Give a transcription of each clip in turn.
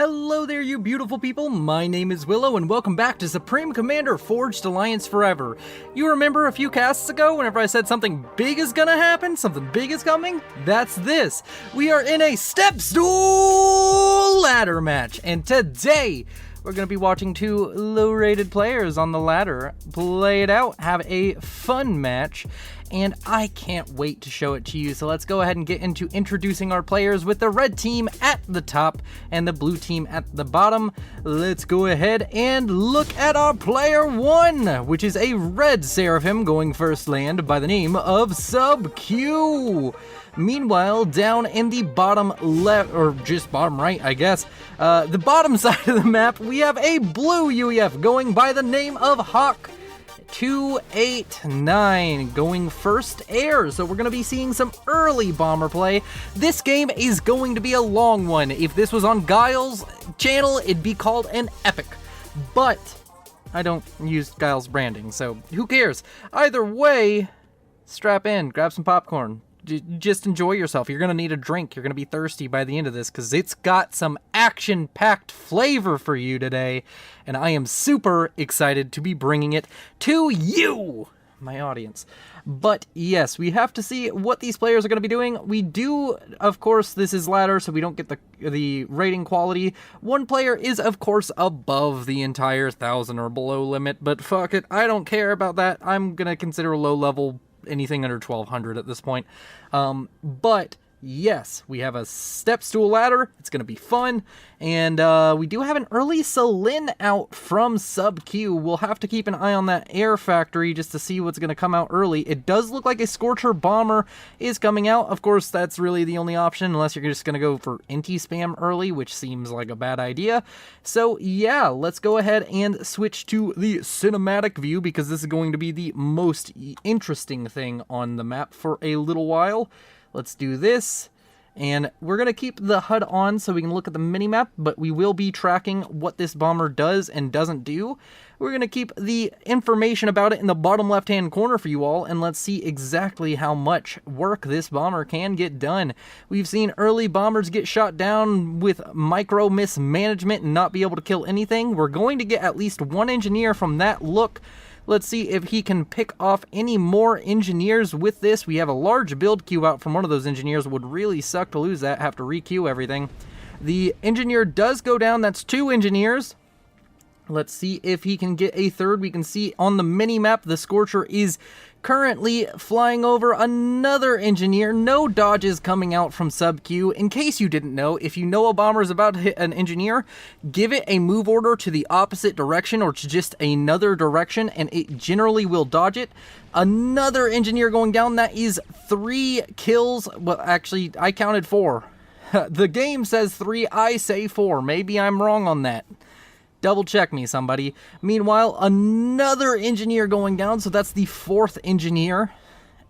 Hello there, you beautiful people. My name is Willow, and welcome back to Supreme Commander Forged Alliance Forever. You remember a few casts ago whenever I said something big is gonna happen? Something big is coming? That's this. We are in a Step-Stool ladder match, and today we're going to be watching two low-rated players on the ladder play it out, have a fun match, and I can't wait to show it to you. So let's go ahead and get into introducing our players with the red team at the top and the blue team at the bottom. Let's go ahead and look at our player one, which is a red Seraphim going first land by the name of Sub-Q. Meanwhile, down in the bottom left, or just bottom right, I guess, the bottom side of the map, we have a blue UEF going by the name of Hawk289 going first air. So we're going to be seeing some early bomber play. This game is going to be a long one. If this was on Guile's channel, it'd be called an epic. But I don't use Guile's branding, so who cares? Either way, strap in, grab some popcorn. Just enjoy yourself. You're going to need a drink. You're going to be thirsty by the end of this because it's got some action-packed flavor for you today. And I am super excited to be bringing it to you, my audience. But yes, we have to see what these players are going to be doing. We do, of course, this is ladder, so we don't get the rating quality. One player is, of course, above the entire 1,000 or below limit. But fuck it, I don't care about that. I'm going to consider low level anything under 1,200 at this point. But yes, we have a Step-Stool ladder. It's going to be fun. And we do have an early Selin out from Sub-Q. We'll have to keep an eye on that air factory just to see what's going to come out early. It does look like a Scorcher Bomber is coming out. Of course, that's really the only option unless you're just going to go for anti-spam early, which seems like a bad idea. So yeah, let's go ahead and switch to the cinematic view because this is going to be the most interesting thing on the map for a little while. Let's do this, and we're going to keep the HUD on so we can look at the minimap, but we will be tracking what this bomber does and doesn't do. We're going to keep the information about it in the bottom left-hand corner for you all, and let's see exactly how much work this bomber can get done. We've seen early bombers get shot down with micro mismanagement and not be able to kill anything. We're going to get at least one engineer from that look. Let's see if he can pick off any more engineers with this. We have a large build queue out from one of those engineers. Would really suck to lose that, have to re-queue everything. The engineer does go down. That's two engineers. Let's see if he can get a third. We can see on the mini-map the Scorcher is currently flying over another engineer. No dodges coming out from Sub-Q. In case you didn't know, if you know a bomber is about to hit an engineer, give it a move order to the opposite direction or to just another direction, and it generally will dodge it. Another engineer going down. That is 3 kills. Well, actually, I counted 4. The game says 3, I say 4. Maybe I'm wrong on that. Double check me, somebody. Meanwhile, another engineer going down, so that's the 4th engineer.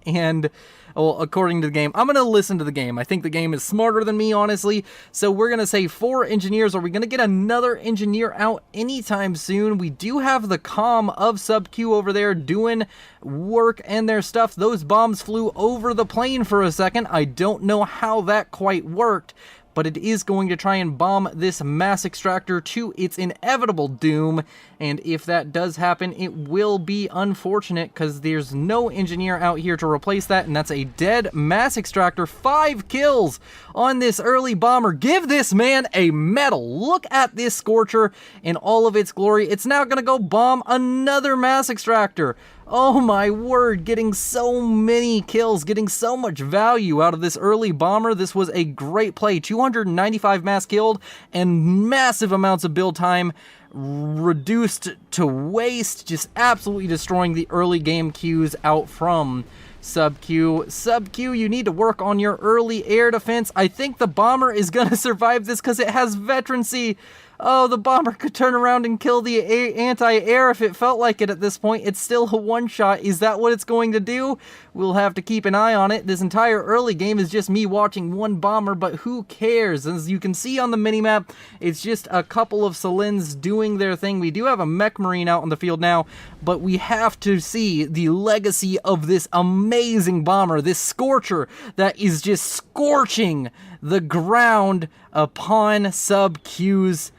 And, well, according to the game, I'm going to listen to the game. I think the game is smarter than me, honestly. So we're going to say 4 engineers. Are we going to get another engineer out anytime soon? We do have the comm of Sub-Q over there doing work and their stuff. Those bombs flew over the plane for a second. I don't know how that quite worked, but it is going to try and bomb this mass extractor to its inevitable doom, and if that does happen, it will be unfortunate because there's no engineer out here to replace that, and that's a dead mass extractor. 5 kills on this early bomber. Give this man a medal. Look at this Scorcher in all of its glory. It's now going to go bomb another mass extractor. Oh my word, getting so many kills, getting so much value out of this early bomber. This was a great play. 295 mass killed and massive amounts of build time reduced to waste, just absolutely destroying the early game queues out from Sub-Q. Sub-Q, you need to work on your early air defense. I think the bomber is going to survive this because it has veterancy. Oh, the bomber could turn around and kill the anti-air if it felt like it at this point. It's still a one-shot. Is that what it's going to do? We'll have to keep an eye on it. This entire early game is just me watching one bomber, but who cares? As you can see on the minimap, it's just a couple of Selins doing their thing. We do have a Mech Marine out on the field now, but we have to see the legacy of this amazing bomber, this Scorcher that is just scorching the ground upon Sub-Q's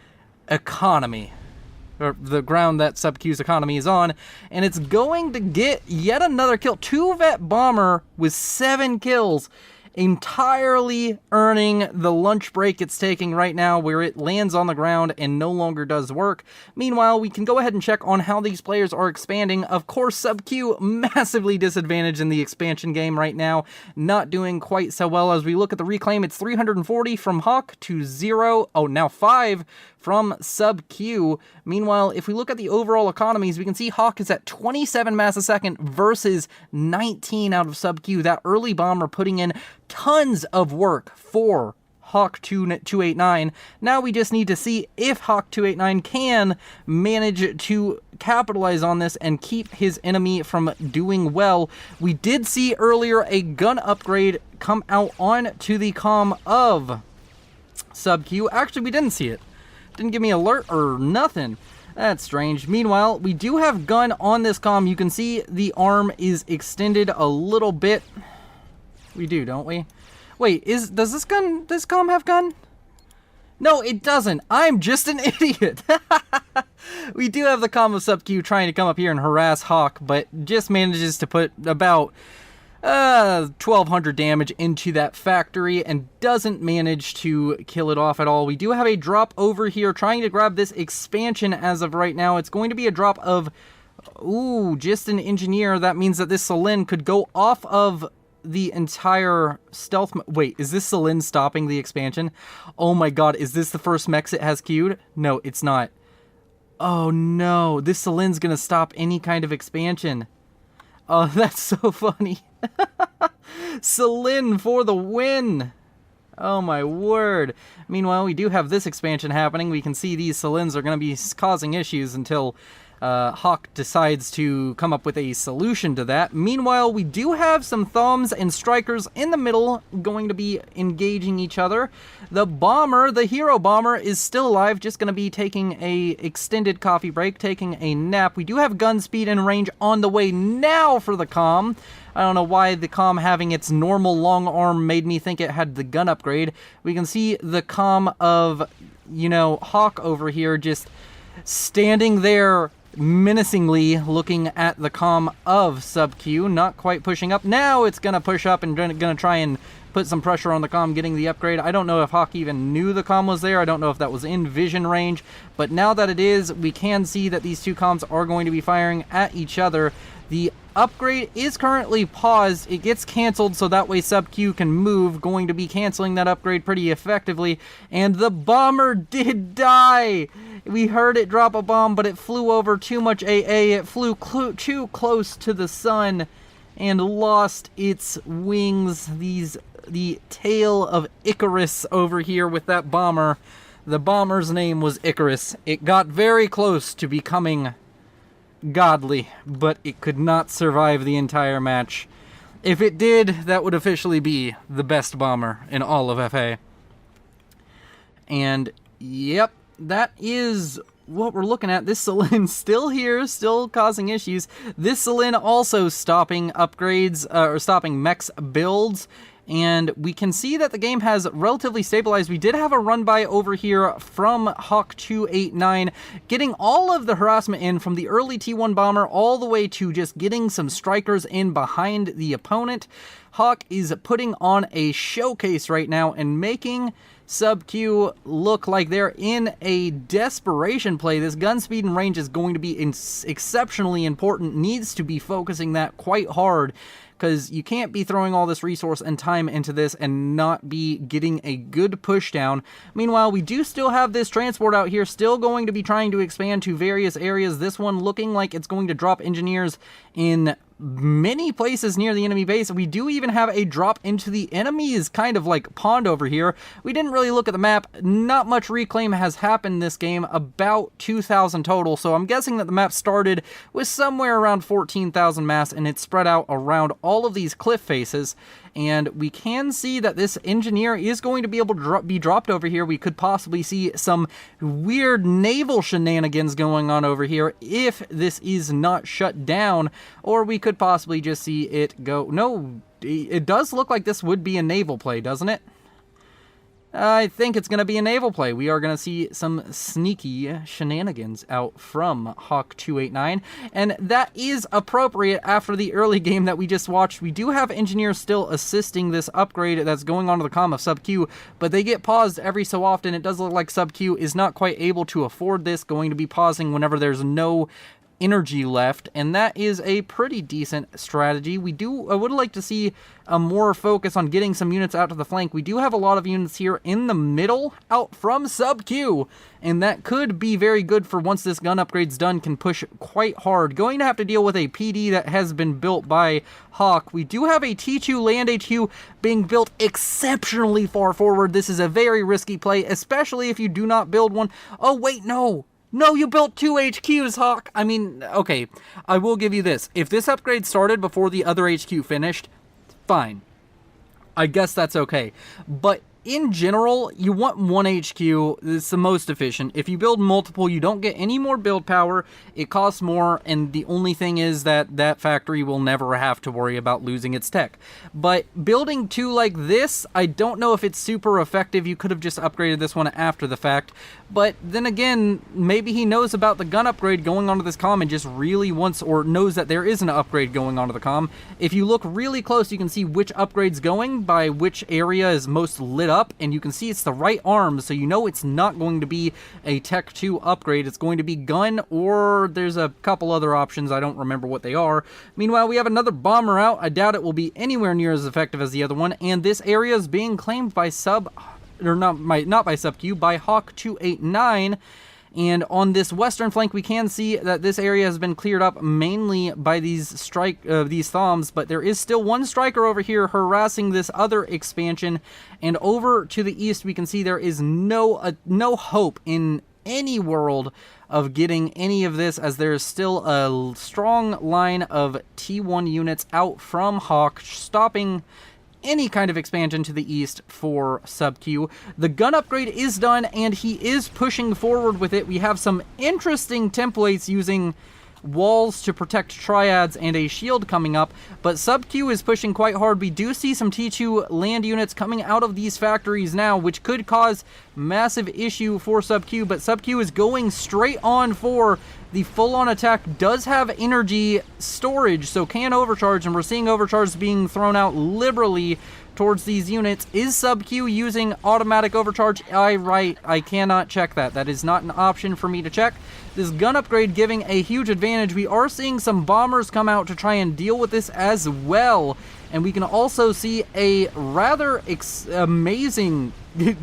economy. Or the ground that Sub-Q's economy is on, and it's going to get yet another kill. 2-vet bomber with 7 kills, entirely earning the lunch break it's taking right now, where it lands on the ground and no longer does work. Meanwhile, we can go ahead and check on how these players are expanding. Of course, Sub-Q massively disadvantaged in the expansion game right now, not doing quite so well. As we look at the reclaim, it's 340 from Hawk to 0. Oh, now 5 from Sub-Q. Meanwhile, if we look at the overall economies, we can see Hawk is at 27 mass a second versus 19 out of Sub-Q. That early bomber putting in tons of work for Hawk289. Now we just need to see if Hawk289 can manage to capitalize on this and keep his enemy from doing well. We did see earlier a gun upgrade come out onto the comm of Sub-Q. Actually, we didn't see it. Didn't give me an alert or nothing. That's strange. Meanwhile, we do have gun on this comm. You can see the arm is extended a little bit. We do, don't we? Wait, does this comm have gun? No, it doesn't. I'm just an idiot. We do have the comm of Sub-Q trying to come up here and harass Hawk, but just manages to put about 1,200 damage into that factory and doesn't manage to kill it off at all. We do have a drop over here trying to grab this expansion as of right now. It's going to be a drop of, just an engineer. That means that this Celine could go off of the entire stealth. Wait, is this Celine stopping the expansion? Oh my god, is this the first mechs it has queued? No, it's not. Oh no, this Celine's gonna stop any kind of expansion. Oh, that's so funny. Celine for the win. Oh my word. Meanwhile, we do have this expansion happening. We can see these Celines are going to be causing issues until Hawk decides to come up with a solution to that. Meanwhile, we do have some Thumbs and Strikers in the middle going to be engaging each other. The bomber, the hero bomber, is still alive, just going to be taking a extended coffee break, taking a nap. We do have gun speed and range on the way now for the comm. I don't know why the comm having its normal long arm made me think it had the gun upgrade. We can see the comm of, Hawk over here just standing there menacingly looking at the comm of Sub-Q, not quite pushing up. Now it's going to push up and going to try and put some pressure on the comm getting the upgrade. I don't know if Hawk even knew the comm was there. I don't know if that was in vision range, but now that it is, we can see that these two comms are going to be firing at each other. The upgrade is currently paused. It gets canceled so that way Sub-Q can move, going to be canceling that upgrade pretty effectively. And the bomber did die. We heard it drop a bomb, but it flew over too much AA. It flew too close to the sun and lost its wings. The tail of Icarus over here with that bomber. The bomber's name was Icarus. It got very close to becoming godly, but it could not survive the entire match. If it did, that would officially be the best bomber in all of FA. And yep, that is what we're looking at. This Celine still here, still causing issues. This Celine also stopping upgrades, or stopping mechs builds. And we can see that the game has relatively stabilized. We did have a run by over here from Hawk289, getting all of the harassment in from the early T1 bomber all the way to just getting some strikers in behind the opponent. Hawk is putting on a showcase right now and making Sub-Q look like they're in a desperation play. This gun speed and range is going to be exceptionally important, needs to be focusing that quite hard, because you can't be throwing all this resource and time into this and not be getting a good push down. Meanwhile, we do still have this transport out here, still going to be trying to expand to various areas. This one looking like it's going to drop engineers in many places near the enemy base. We do even have a drop into the enemy's kind of like pond over here. We didn't really look at the map. Not much reclaim has happened this game, about 2,000 total, so I'm guessing that the map started with somewhere around 14,000 mass and it's spread out around all of these cliff faces. And we can see that this engineer is going to be able to be dropped over here. We could possibly see some weird naval shenanigans going on over here if this is not shut down, or we could possibly just see it go. No, it does look like this would be a naval play, doesn't it? I think it's going to be a naval play. We are going to see some sneaky shenanigans out from Hawk289, and that is appropriate after the early game that we just watched. We do have engineers still assisting this upgrade that's going on to the comm of Sub-Q, but they get paused every so often. It does look like Sub-Q is not quite able to afford this, going to be pausing whenever there's no energy left, and that is a pretty decent strategy. I would like to see a more focus on getting some units out to the flank. We do have a lot of units here in the middle out from Sub-Q, and that could be very good for once this gun upgrade's done, can push quite hard. Going to have to deal with a PD that has been built by Hawk. We do have a T2 land HQ being built exceptionally far forward. This is a very risky play, especially if you do not build one. Oh wait, no, you built 2 HQs, Hawk. I mean, okay, I will give you this. If this upgrade started before the other HQ finished, fine. I guess that's okay. But in general, you want 1 HQ. It's the most efficient. If you build multiple, you don't get any more build power. It costs more, and the only thing is that that factory will never have to worry about losing its tech. But building 2 like this, I don't know if it's super effective. You could have just upgraded this one after the fact. But then again, maybe he knows about the gun upgrade going onto this comm and just really wants, or knows that there is an upgrade going onto the comm. If you look really close, you can see which upgrade's going by which area is most lit up, and you can see it's the right arm, so you know it's not going to be a Tech 2 upgrade. It's going to be gun, or there's a couple other options. I don't remember what they are. Meanwhile, we have another bomber out. I doubt it will be anywhere near as effective as the other one, and this area is being claimed by not by Sub-Q, by Hawk289. And on this western flank, we can see that this area has been cleared up mainly by these Thoms, but there is still one striker over here harassing this other expansion. And over to the east, we can see there is no hope in any world of getting any of this, as there is still a strong line of T1 units out from Hawk, stopping any kind of expansion to the east for Sub-Q. The gun upgrade is done, and he is pushing forward with it. We have some interesting templates using walls to protect triads and a shield coming up, but Sub-Q is pushing quite hard. We do see some T2 land units coming out of these factories now, which could cause massive issue for Sub-Q, but Sub-Q is going straight on for the full-on attack. Does have energy storage, so can overcharge, and we're seeing overcharge being thrown out liberally towards these units. Is Sub-Q using automatic overcharge? I cannot check that. That is not an option for me to check. This gun upgrade giving a huge advantage. We are seeing some bombers come out to try and deal with this as well. And we can also see a rather amazing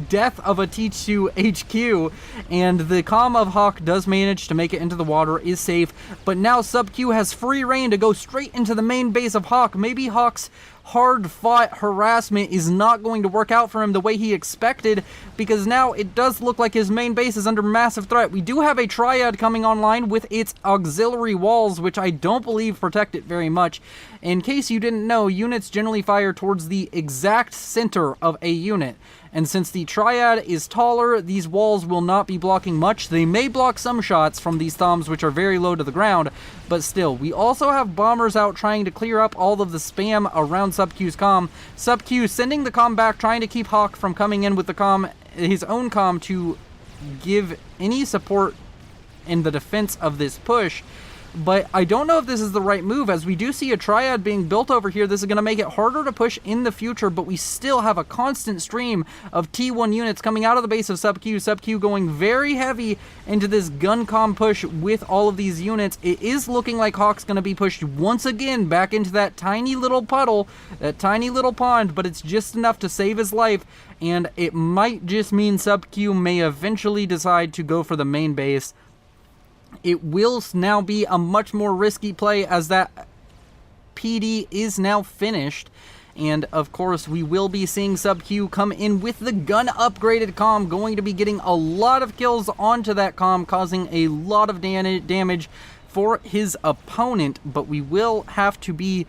death of a T2 HQ, and the comm of Hawk does manage to make it into the water, is safe, but now Sub-Q has free reign to go straight into the main base of Hawk. Maybe Hawk's hard-fought harassment is not going to work out for him the way he expected, because now it does look like his main base is under massive threat. We do have a triad coming online with its auxiliary walls, which I don't believe protect it very much. In case you didn't know, units generally fire towards the exact center of a unit. And since the triad is taller, these walls will not be blocking much. They may block some shots from these Thoms, which are very low to the ground, but still. We also have bombers out trying to clear up all of the spam around Sub-Q's comm. Sub-Q sending the comm back, trying to keep Hawk from coming in with the comm, his own comm, to give any support in the defense of this push. But I don't know if this is the right move, as we do see a triad being built over here. This is going to make it harder to push in the future, but we still have a constant stream of T1 units coming out of the base of Sub-Q. Sub-Q going very heavy into this gun comm push with all of these units. It is looking like Hawk's going to be pushed once again back into that tiny little puddle, that tiny little pond, but it's just enough to save his life, and it might just mean Sub-Q may eventually decide to go for the main base. It will now be a much more risky play, as that PD is now finished. And of course, we will be seeing Sub-Q come in with the gun upgraded comm, going to be getting a lot of kills onto that comm, causing a lot of damage for his opponent. But we will have to be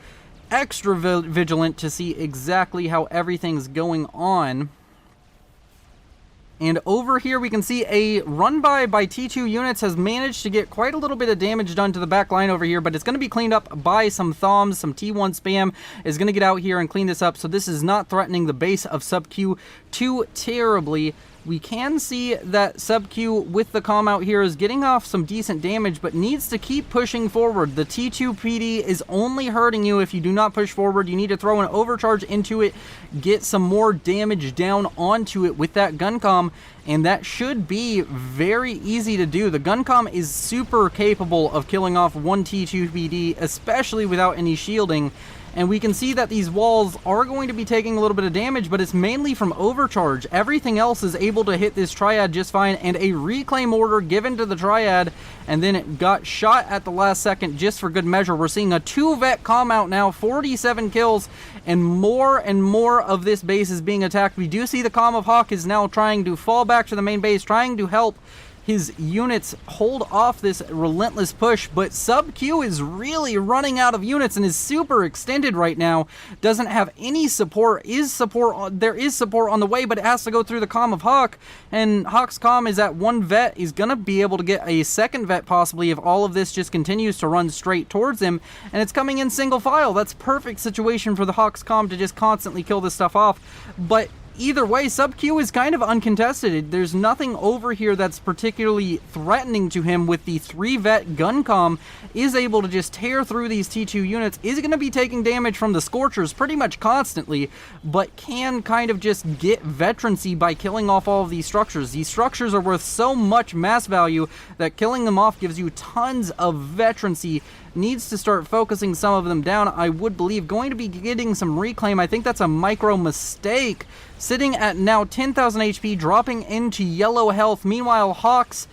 extra vigilant to see exactly how everything's going on. And over here we can see a run by T2 units has managed to get quite a little bit of damage done to the back line over here, but it's going to be cleaned up by some Thoms. Some T1 spam is going to get out here and clean this up, so this is not threatening the base of Sub-Q too terribly. We can see that Sub-Q with the comm out here is getting off some decent damage, but needs to keep pushing forward. The T2 PD is only hurting you if you do not push forward. You need to throw an overcharge into it, get some more damage down onto it with that gun comm, and that should be very easy to do. The gun comm is super capable of killing off one T2 PD, especially without any shielding. And we can see that these walls are going to be taking a little bit of damage, but it's mainly from overcharge. Everything else is able to hit this triad just fine, and a reclaim order given to the triad, and then it got shot at the last second just for good measure. We're seeing a 2-vet comm out now, 47 kills, and more of this base is being attacked. We do see the comm of Hawk is now trying to fall back to the main base, trying to help his units hold off this relentless push, but Sub-Q is really running out of units and is super extended right now. Doesn't have any support. There is support on the way, but it has to go through the comm of Hawk, and Hawk's comm is at 1 vet. He's gonna be able to get a 2nd vet possibly if all of this just continues to run straight towards him, and it's coming in single file. That's perfect situation for the Hawk's comm to just constantly kill this stuff off. But either way, Sub-Q is kind of uncontested. There's nothing over here that's particularly threatening to him. With the 3-vet gun comm, is able to just tear through these T2 units, is going to be taking damage from the Scorchers pretty much constantly, but can kind of just get veterancy by killing off all of these structures. These structures are worth so much mass value that killing them off gives you tons of veterancy. Needs to start focusing some of them down, I would believe. Going to be getting some reclaim. I think that's a micro mistake. Sitting at now 10,000 HP, dropping into yellow health. Meanwhile, Hawk's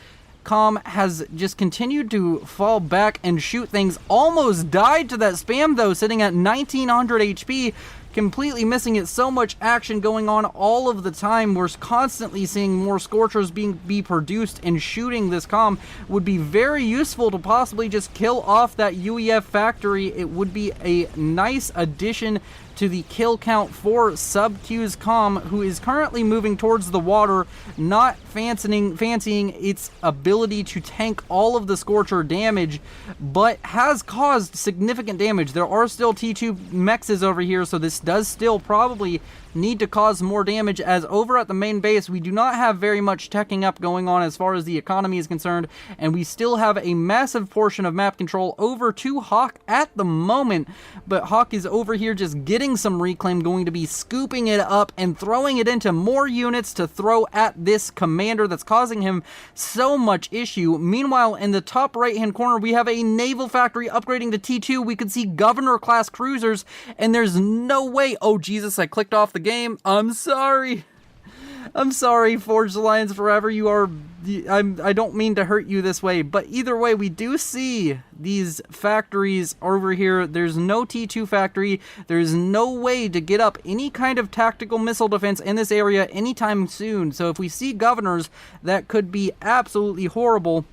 comm has just continued to fall back and shoot things. Almost died to that spam though, sitting at 1900 HP. Completely missing it. So much action going on all of the time. We're constantly seeing more Scorchers be produced, and shooting this comm would be very useful to possibly just kill off that UEF factory. It would be a nice addition to the kill count for Sub-Q's comm, who is currently moving towards the water, not fancying its ability to tank all of the Scorcher damage, but has caused significant damage. There are still T2 mexes over here, so this does still probably need to cause more damage, as over at the main base we do not have very much teching up going on as far as the economy is concerned, and we still have a massive portion of map control over to Hawk at the moment. But Hawk is over here just getting some reclaim, going to be scooping it up and throwing it into more units to throw at this commander that's causing him so much issue. Meanwhile, in the top right hand corner we have a naval factory upgrading to T2. We could see governor class cruisers, and there's no way. Oh Jesus, I clicked off the game. I'm sorry, Forged Alliance Forever. I don't mean to hurt you this way, but either way, we do see these factories over here. There's no T2 factory. There's no way to get up any kind of tactical missile defense in this area anytime soon. So if we see governors, that could be absolutely horrible.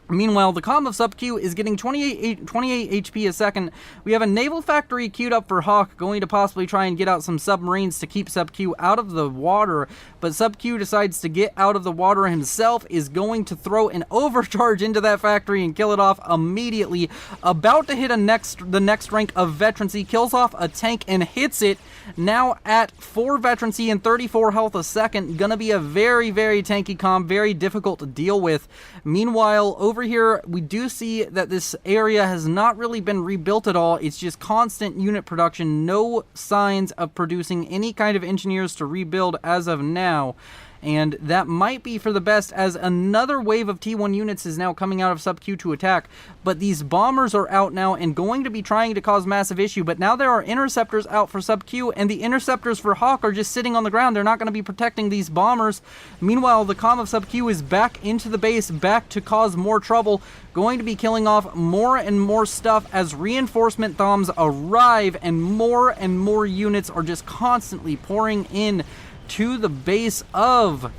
Meanwhile, the comm of Sub-Q is getting 28 HP a second. We have a naval factory queued up for Hawk, going to possibly try and get out some submarines to keep Sub-Q out of the water. But Sub-Q decides to get out of the water himself, is going to throw an overcharge into that factory and kill it off immediately. About to hit the next rank of veterancy, kills off a tank and hits it. Now at 4 veterancy and 34 health a second. Gonna be a very, very tanky comm, very difficult to deal with. Meanwhile, over here we do see that this area has not really been rebuilt at all. It's just constant unit production. No signs of producing any kind of engineers to rebuild as of now. And that might be for the best, as another wave of T1 units is now coming out of Sub-Q to attack. But these bombers are out now and going to be trying to cause massive issue. But now there are interceptors out for Sub-Q, and the interceptors for Hawk are just sitting on the ground. They're not going to be protecting these bombers. Meanwhile, the comm of Sub-Q is back into the base, back to cause more trouble. Going to be killing off more and more stuff as reinforcement Thoms arrive, and more units are just constantly pouring in to the base of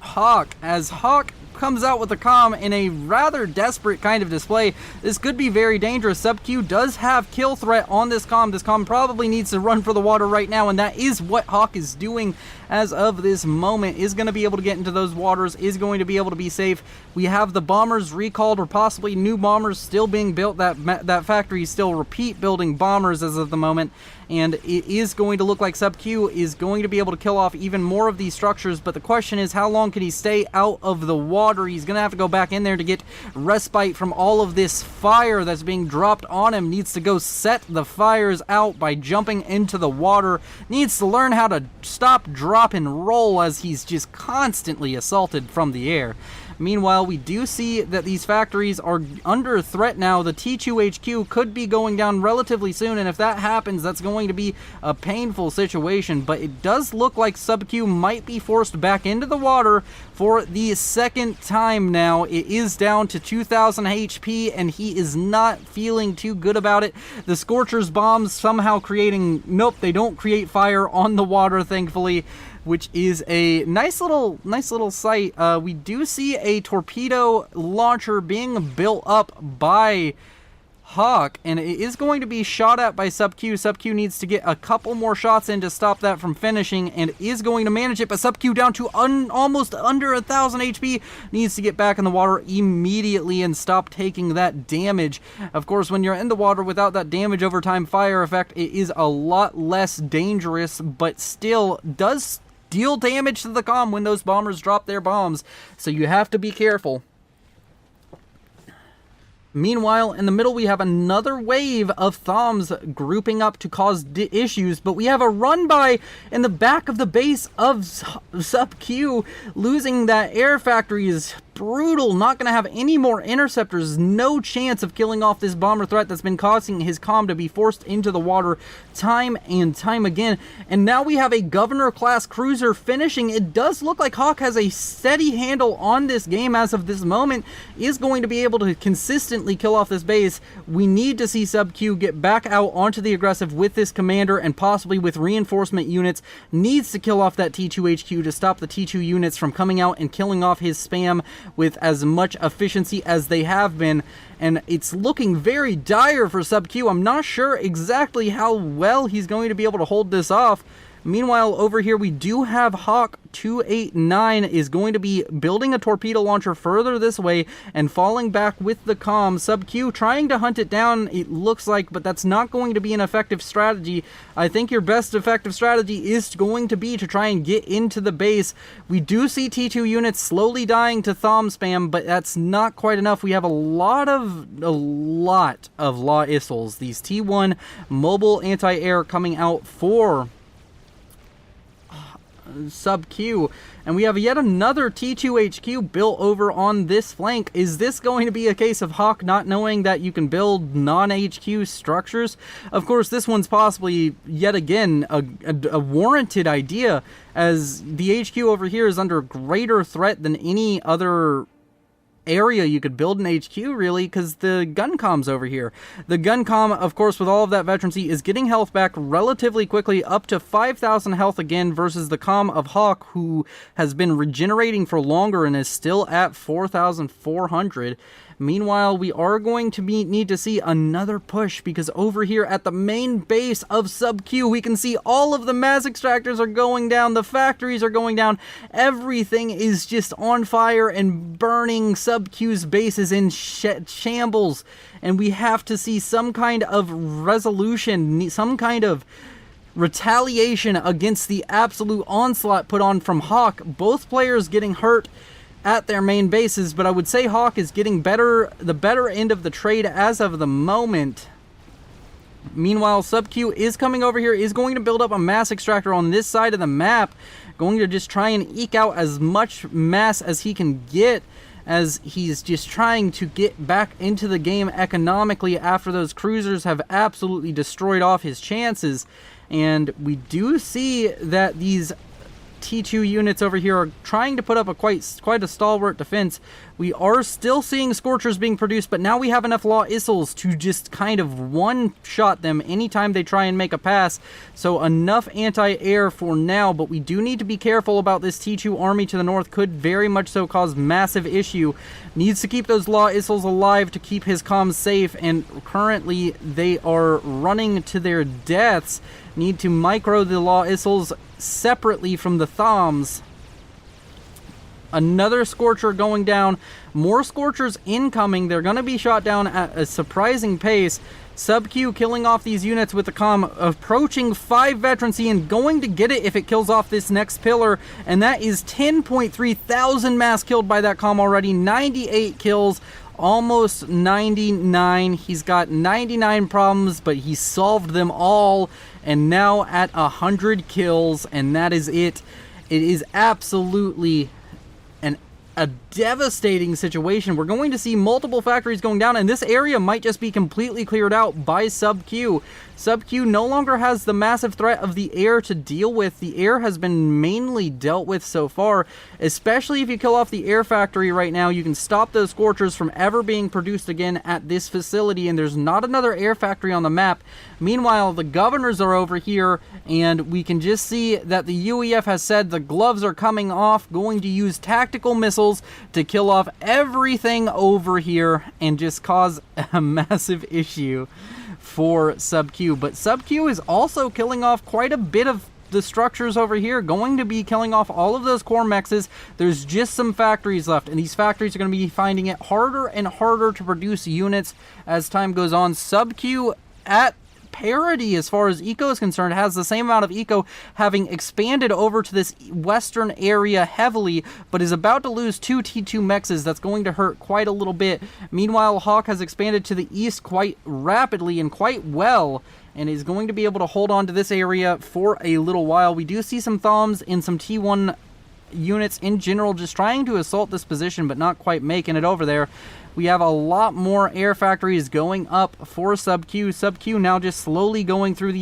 Hawk, as Hawk comes out with the comm in a rather desperate kind of display. This could be very dangerous. Sub-Q does have kill threat on this comm. This comm probably needs to run for the water right now, and that is what Hawk is doing as of this moment. Is going to be able to get into those waters, is going to be able to be safe. We have the bombers recalled, or possibly new bombers still being built. That factory is still repeat building bombers as of the moment, and it is going to look like Sub-Q is going to be able to kill off even more of these structures, but the question is, how long can he stay out of the water? He's going to have to go back in there to get respite from all of this fire that's being dropped on him. Needs to go set the fires out by jumping into the water. Needs to learn how to stop, drop, and roll as he's just constantly assaulted from the air. Meanwhile, we do see that these factories are under threat now. The T2 HQ could be going down relatively soon, and if that happens, that's going to be a painful situation. But it does look like Sub-Q might be forced back into the water for the second time now. It is down to 2,000 HP, and he is not feeling too good about it. The Scorcher's bombs somehow creating... Nope, they don't create fire on the water, thankfully, which is a nice little sight. We do see a torpedo launcher being built up by Hawk, and it is going to be shot at by Sub-Q. Sub-Q needs to get a couple more shots in to stop that from finishing, and is going to manage it, but Sub-Q down to almost under 1,000 HP, needs to get back in the water immediately and stop taking that damage. Of course, when you're in the water without that damage over time fire effect, it is a lot less dangerous, but still does deal damage to the comm when those bombers drop their bombs, so you have to be careful. Meanwhile, in the middle, we have another wave of Thoms grouping up to cause issues, but we have a run-by in the back of the base of Sub-Q. Losing that air factory is brutal. Not going to have any more interceptors. No chance of killing off this bomber threat that's been causing his comm to be forced into the water time and time again. And now we have a Governor-class cruiser finishing. It does look like Hawk has a steady handle on this game as of this moment. Is going to be able to consistently kill off this base. We need to see Sub-Q get back out onto the aggressive with this commander and possibly with reinforcement units. Needs to kill off that T2 HQ to stop the T2 units from coming out and killing off his spam with as much efficiency as they have been, and it's looking very dire for Sub-Q. I'm not sure exactly how well he's going to be able to hold this off. Meanwhile, over here we do have Hawk289 is going to be building a torpedo launcher further this way and falling back with the comm. Sub-Q trying to hunt it down, it looks like, but that's not going to be an effective strategy. I think your best effective strategy is going to be to try and get into the base. We do see T2 units slowly dying to Thom spam, but that's not quite enough. We have a lot of Law Isles, these T1 mobile anti-air coming out for Sub-Q, and we have yet another T2 HQ built over on this flank. Is this going to be a case of Hawk not knowing that you can build non-HQ structures? Of course, this one's possibly yet again a warranted idea, as the HQ over here is under greater threat than any other area you could build an HQ, really, because the gun comm's over here. The gun comm, of course, with all of that veterancy, is getting health back relatively quickly, up to 5,000 health again, versus the comm of Hawk, who has been regenerating for longer and is still at 4,400. Meanwhile, we are going to need to see another push, because over here at the main base of Sub-Q, we can see all of the mass extractors are going down, the factories are going down, everything is just on fire and burning. Sub-Q's base is in shambles, and we have to see some kind of resolution, some kind of retaliation against the absolute onslaught put on from Hawk. Both players getting hurt at their main bases, but I would say Hawk is getting the better end of the trade as of the moment. Meanwhile, Sub-Q is coming over here, is going to build up a mass extractor on this side of the map, going to just try and eke out as much mass as he can get, as he's just trying to get back into the game economically after those cruisers have absolutely destroyed off his chances. And we do see that these T2 units over here are trying to put up a quite a stalwart defense. We are still seeing Scorchers being produced, but now we have enough Law Isles to just kind of one-shot them anytime they try and make a pass. So enough anti-air for now, but we do need to be careful about this T2 army to the north. Could very much so cause massive issue. Needs to keep those Law Isles alive to keep his comms safe, and currently they are running to their deaths. Need to micro the Law Isles separately from the Thoms. Another Scorcher going down. More Scorchers incoming. They're going to be shot down at a surprising pace. Sub-Q killing off these units with the comm, approaching 5 veterancy and going to get it if it kills off this next pillar. And that is 10.3 thousand mass killed by that comm already. 98 kills. Almost 99. He's got 99 problems, but he solved them all. And now at 100 kills, and that is it. It is absolutely a devastating situation. We're going to see multiple factories going down, and this area might just be completely cleared out by Sub-Q. Sub-Q no longer has the massive threat of the air to deal with. The air has been mainly dealt with so far, especially if you kill off the air factory right now. You can stop those Scorchers from ever being produced again at this facility, and there's not another air factory on the map. Meanwhile, the governors are over here, and we can just see that the UEF has said the gloves are coming off, going to use tactical missiles to kill off everything over here and just cause a massive issue for Sub-Q. But Sub-Q is also killing off quite a bit of the structures over here, going to be killing off all of those core mexes. There's just some factories left, and these factories are going to be finding it harder and harder to produce units as time goes on. Sub-Q at parity as far as eco is concerned, has the same amount of eco, having expanded over to this western area heavily, but is about to lose 2 T2 mexes. That's going to hurt quite a little bit. Meanwhile, Hawk has expanded to the east quite rapidly and quite well, and is going to be able to hold on to this area for a little while. We do see some Thoms and some T1 units in general just trying to assault this position, but not quite making it over there. We have a lot more air factories going up for Sub-Q. Sub-Q now just slowly going through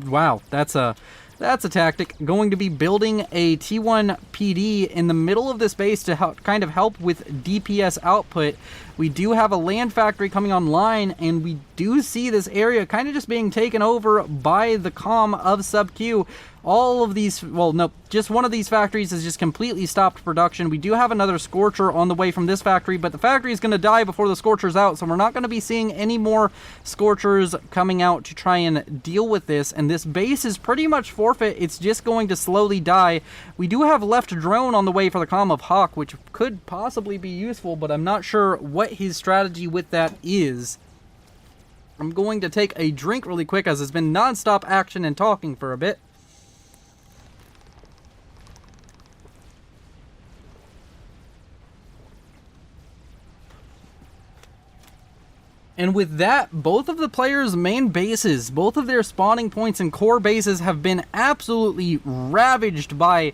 wow, that's a tactic. Going to be building a T1 PD in the middle of this base to kind of help with DPS output. We do have a land factory coming online, and we do see this area kind of just being taken over by the comm of Sub-Q. All of these, well, no, just one of these factories has just completely stopped production. We do have another Scorcher on the way from this factory, but the factory is going to die before the Scorcher's out, so we're not going to be seeing any more Scorchers coming out to try and deal with this, and this base is pretty much forfeit. It's just going to slowly die. We do have left drone on the way for the comm of Hawk, which could possibly be useful, but I'm not sure what his strategy with that is. I'm going to take a drink really quick, as it's been non-stop action and talking for a bit. And with that, both of the players' main bases, both of their spawning points and core bases have been absolutely ravaged by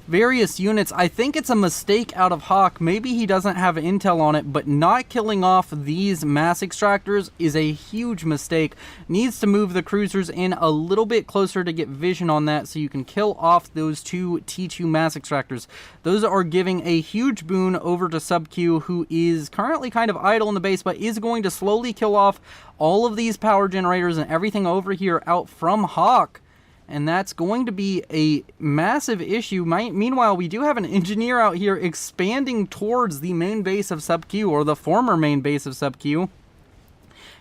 various units. I think it's a mistake out of Hawk. Maybe he doesn't have intel on it, but not killing off these mass extractors is a huge mistake. Needs to move the cruisers in a little bit closer to get vision on that so you can kill off those 2 T2 mass extractors. Those are giving a huge boon over to Sub-Q, who is currently kind of idle in the base, but is going to slowly kill off all of these power generators and everything over here out from Hawk. And that's going to be a massive issue. Meanwhile, we do have an engineer out here expanding towards the main base of Sub-Q, or the former main base of Sub-Q. It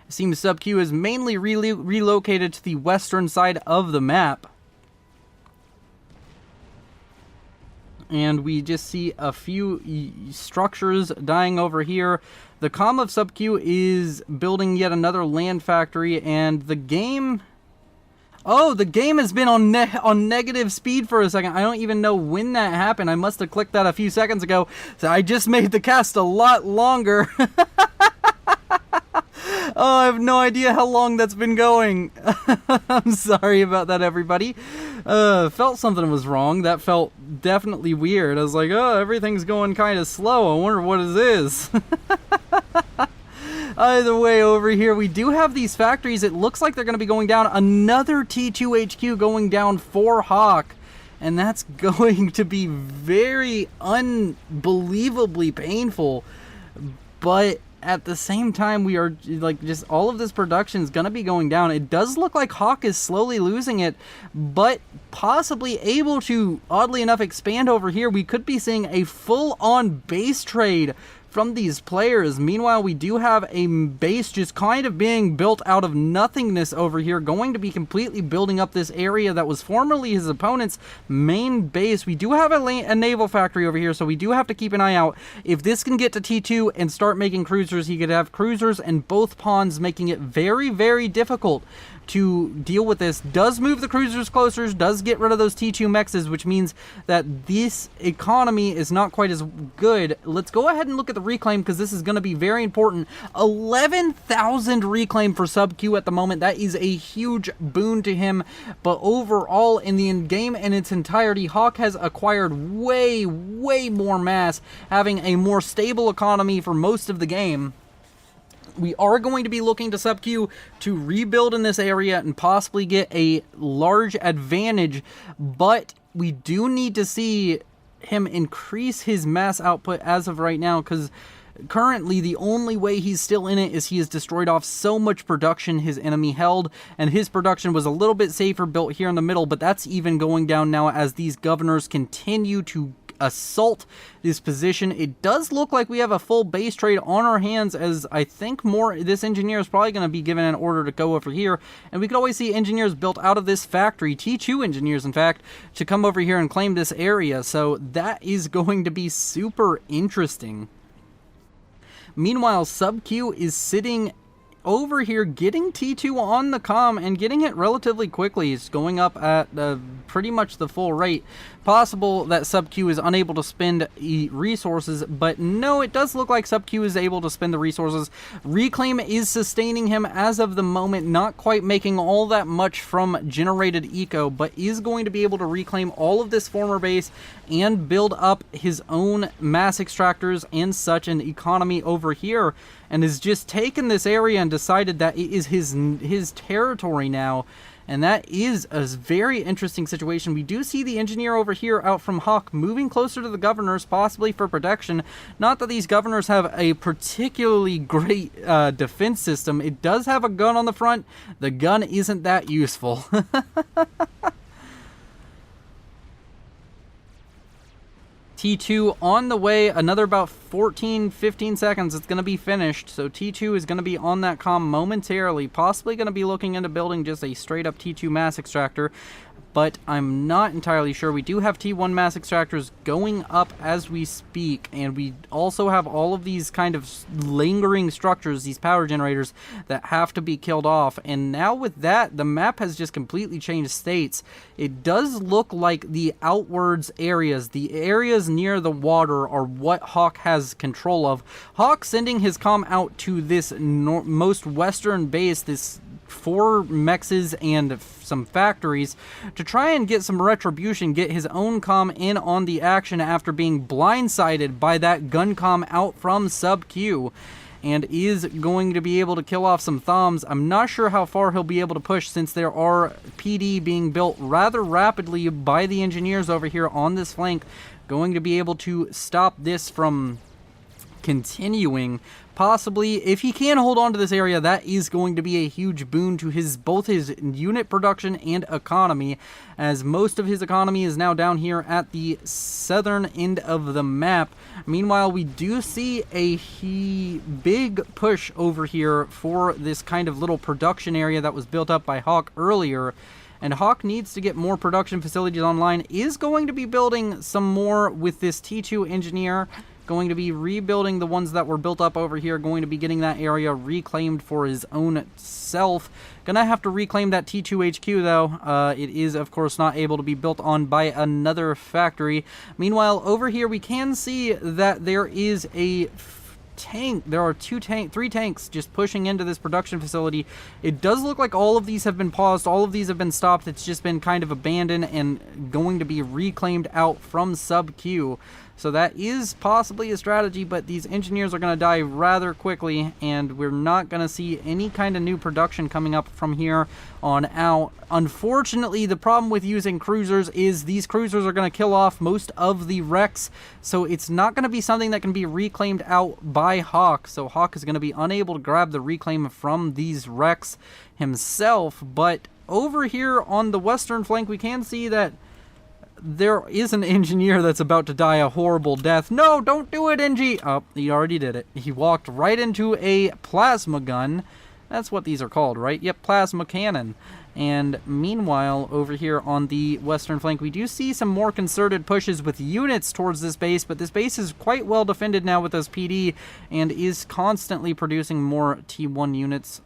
seems Sub-Q is mainly relocated to the western side of the map. And we just see a few structures dying over here. The comm of Sub-Q is building yet another land factory, and the game... Oh, the game has been on negative speed for a second. I don't even know when that happened. I must have clicked that a few seconds ago. So I just made the cast a lot longer. Oh, I have no idea how long that's been going. I'm sorry about that, everybody. Felt something was wrong. That felt definitely weird. I was like, oh, everything's going kind of slow. I wonder what it is. Either way, over here, we do have these factories. It looks like they're going to be going down. Another T2 HQ going down for Hawk. And that's going to be very unbelievably painful. But at the same time, we are like, just all of this production is going to be going down. It does look like Hawk is slowly losing it, but possibly able to, oddly enough, expand over here. We could be seeing a full-on base trade from these players. Meanwhile, we do have a base just kind of being built out of nothingness over here, going to be completely building up this area that was formerly his opponent's main base. We do have a naval factory over here, so we do have to keep an eye out. If this can get to T2 and start making cruisers, he could have cruisers and both pawns, making it very, very difficult to deal with this. Does move the cruisers closer, does get rid of those T2 mexes, which means that this economy is not quite as good. Let's go ahead and look at the reclaim, because this is going to be very important. 11,000 reclaim for Sub Q at the moment. That is a huge boon to him, but overall in the game in its entirety, Hawk has acquired way more mass, having a more stable economy for most of the game. We are going to be looking to Sub Q to rebuild in this area and possibly get a large advantage, but we do need to see him increase his mass output as of right now, because currently the only way he's still in it is he has destroyed off so much production his enemy held, and his production was a little bit safer built here in the middle, but that's even going down now as these governors continue to assault this position. It does look like we have a full base trade on our hands, as I think this engineer is probably going to be given an order to go over here, and we could always see engineers built out of this factory, T2 engineers in fact, to come over here and claim this area, so that is going to be super interesting. Meanwhile, Sub Q is sitting over here getting T2 on the comm and getting it relatively quickly. He's going up at pretty much the full rate. Possible that Sub Q is unable to spend resources, but no, it does look like Sub Q is able to spend the resources. Reclaim is sustaining him as of the moment, not quite making all that much from generated eco, but is going to be able to reclaim all of this former base and build up his own mass extractors and such an economy over here, and has just taken this area and decided that it is his territory now. And that is a very interesting situation. We do see the engineer over here out from Hawk moving closer to the governors, possibly for protection. Not that these governors have a particularly great defense system. It does have a gun on the front. The gun isn't that useful. T2 on the way, another about 14-15 seconds, it's going to be finished, so T2 is going to be on that comm momentarily, possibly going to be looking into building just a straight up T2 mass extractor, but I'm not entirely sure. We do have T1 mass extractors going up as we speak, and we also have all of these kind of lingering structures, these power generators, that have to be killed off. And now with that, the map has just completely changed states. It does look like the outwards areas, the areas near the water, are what Hawk has control of. Hawk sending his comm out to this most western base, this 4 mexes and some factories, to try and get some retribution, get his own comm in on the action after being blindsided by that gun comm out from Sub Q, and is going to be able to kill off some thumbs. I'm not sure how far he'll be able to push, since there are PD being built rather rapidly by the engineers over here on this flank, going to be able to stop this from continuing. Possibly, if he can hold on to this area, that is going to be a huge boon to both his unit production and economy, as most of his economy is now down here at the southern end of the map. Meanwhile, we do see a big push over here for this kind of little production area that was built up by Hawk earlier, and Hawk needs to get more production facilities online, is going to be building some more with this T2 engineer, going to be rebuilding the ones that were built up over here, going to be getting that area reclaimed for his own self. Gonna have to reclaim that T2 HQ though. It is of course not able to be built on by another factory. Meanwhile, over here we can see that there is a tank. There are 3 tanks just pushing into this production facility. It does look like all of these have been paused, all of these have been stopped. It's just been kind of abandoned and going to be reclaimed out from Sub Q. So that is possibly a strategy, but these engineers are going to die rather quickly, and we're not going to see any kind of new production coming up from here on out. Unfortunately, the problem with using cruisers is these cruisers are going to kill off most of the wrecks, so it's not going to be something that can be reclaimed out by Hawk. So Hawk is going to be unable to grab the reclaim from these wrecks himself. But over here on the western flank, we can see that there is an engineer that's about to die a horrible death. No, don't do it, Engie! Oh, he already did it. He walked right into a plasma gun. That's what these are called, right? Yep, plasma cannon. And meanwhile, over here on the western flank, we do see some more concerted pushes with units towards this base, but this base is quite well defended now with this PD and is constantly producing more T1 units.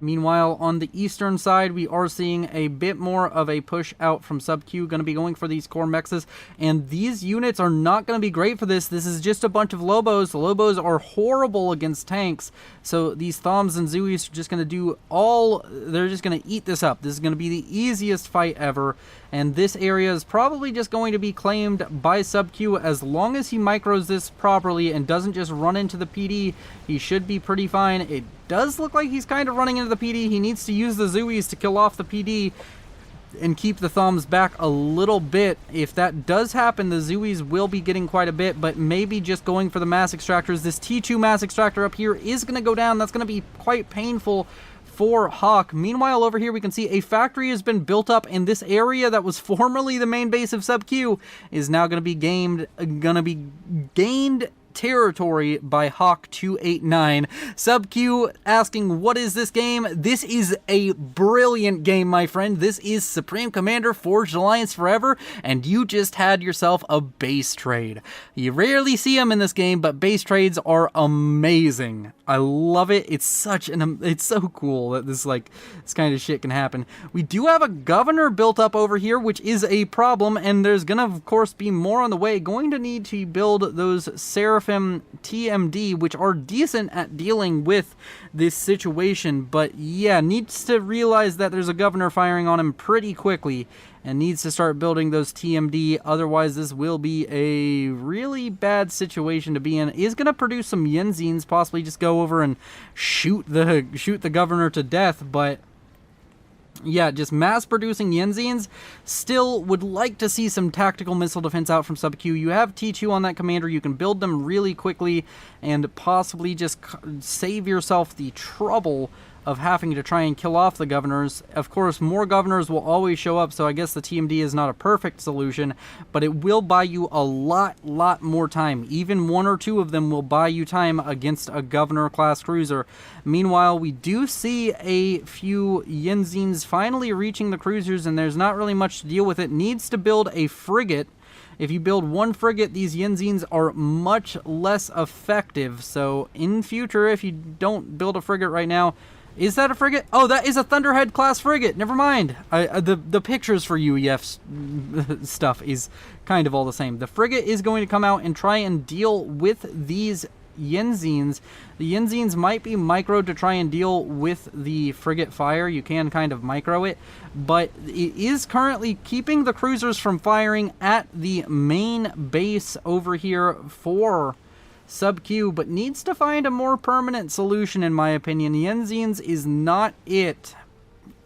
Meanwhile, on the eastern side, we are seeing a bit more of a push out from Sub-Q, going to be going for these core mexes, and these units are not going to be great for this. This is just a bunch of Lobos. The Lobos are horrible against tanks, so these Thoms and Zooies are just going to do they're just going to eat this up. This is going to be the easiest fight ever, and this area is probably just going to be claimed by Sub-Q. As long as he micros this properly and doesn't just run into the PD, he should be pretty fine. It does look like he's kind of running into the PD. He needs to use the Zooies to kill off the PD and keep the Thumbs back a little bit. If that does happen, the Zooies will be getting quite a bit, but maybe just going for the mass extractors. This T2 mass extractor up here is going to go down. That's going to be quite painful for Hawk. Meanwhile, over here we can see a factory has been built up, and this area that was formerly the main base of Sub-Q is now going to be gained territory by Hawk289. Sub-Q asking, what is this game? This is a brilliant game, my friend. This is Supreme Commander Forged Alliance Forever, and you just had yourself a base trade. You rarely see them in this game, but base trades are amazing. I love it. It's so cool that this kind of shit can happen. We do have a governor built up over here, which is a problem, and there's gonna, of course, be more on the way. Going to need to build those Seraphim TMD, which are decent at dealing with this situation, but yeah, needs to realize that there's a governor firing on him pretty quickly and needs to start building those TMD. Otherwise, this will be a really bad situation to be in. Is going to produce some Yenzines, possibly just go over and shoot the governor to death, but yeah, just mass-producing Yenzines. Still would like to see some tactical missile defense out from Sub-Q. You have T2 on that commander. You can build them really quickly and possibly just save yourself the trouble of having to try and kill off the governors. Of course, more governors will always show up, so I guess the TMD is not a perfect solution, but it will buy you a lot more time. Even one or two of them will buy you time against a governor-class cruiser. Meanwhile, we do see a few Yenzines finally reaching the cruisers, and there's not really much to deal with. It needs to build a frigate. If you build one frigate, these Yenzines are much less effective, so in future, if you don't build a frigate right now, is that a frigate? Oh, that is a Thunderhead class frigate. Never mind. The pictures for UEF stuff is kind of all the same. The frigate is going to come out and try and deal with these Yenzines. The Yenzines might be micro to try and deal with the frigate fire. You can kind of micro it, but it is currently keeping the cruisers from firing at the main base over here for Sub-Q, but needs to find a more permanent solution, in my opinion. Yenzines is not it.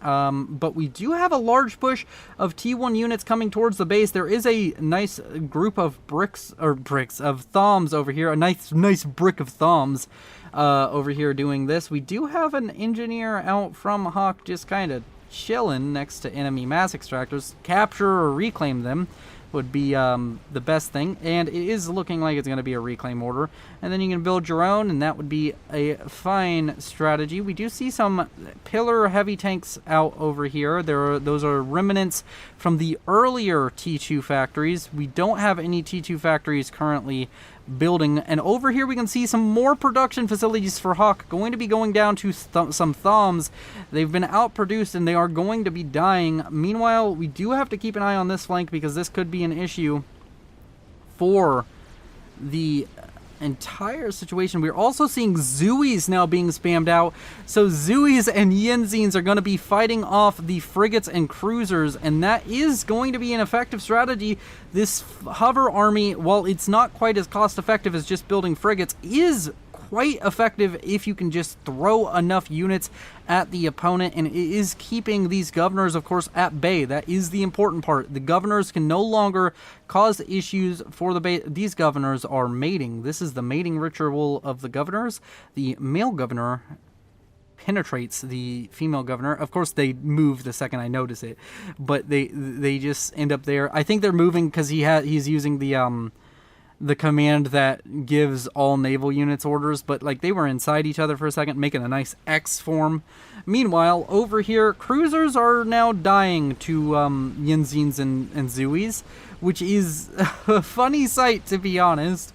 But we do have a large push of T1 units coming towards the base. There is a nice group of of Thoms over here. A nice brick of Thoms over here doing this. We do have an engineer out from Hawk just kind of chilling next to enemy mass extractors. Capture or reclaim them would be the best thing, and it is looking like it's going to be a reclaim order, and then you can build your own, and that would be a fine strategy. We do see some pillar heavy tanks out over here. Those are remnants from the earlier T2 factories. We don't have any T2 factories currently building, and over here we can see some more production facilities for Hawk going to be going down to some Thoms. They've been outproduced and they are going to be dying. Meanwhile, we do have to keep an eye on this flank because this could be an issue for the entire situation. We're also seeing Zooies now being spammed out. So Zooies and Yinzines are going to be fighting off the frigates and cruisers, and that is going to be an effective strategy. This hover army, while it's not quite as cost effective as just building frigates, is quite effective if you can just throw enough units at the opponent, and it is keeping these governors, of course, at bay. That is the important part. The governors can no longer cause issues for the base. These governors are mating. This is the mating ritual of the governors. The male governor penetrates the female governor. Of course, they move the second I notice it, but they just end up there. I think they're moving because he's using the command that gives all naval units orders, but like they were inside each other for a second, making a nice X form. Meanwhile, over here, cruisers are now dying to Yinzines and Zooies, which is a funny sight, to be honest.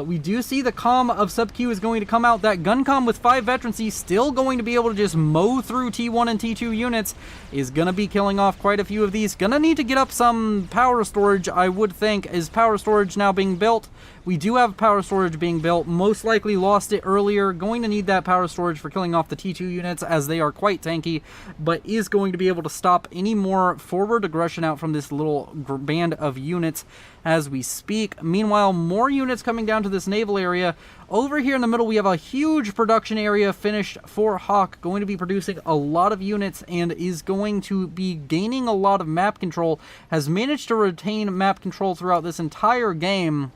We do see the comm of Sub-Q is going to come out. That gun comm with 5 veterancy still going to be able to just mow through T1 and T2 units. Is going to be killing off quite a few of these. Going to need to get up some power storage, I would think. Is power storage now being built? We do have power storage being built. Most likely lost it earlier. Going to need that power storage for killing off the T2 units, as they are quite tanky, but is going to be able to stop any more forward aggression out from this little band of units as we speak. Meanwhile, more units coming down to this naval area. Over here in the middle, we have a huge production area finished for Hawk, going to be producing a lot of units and is going to be gaining a lot of map control, has managed to retain map control throughout this entire game.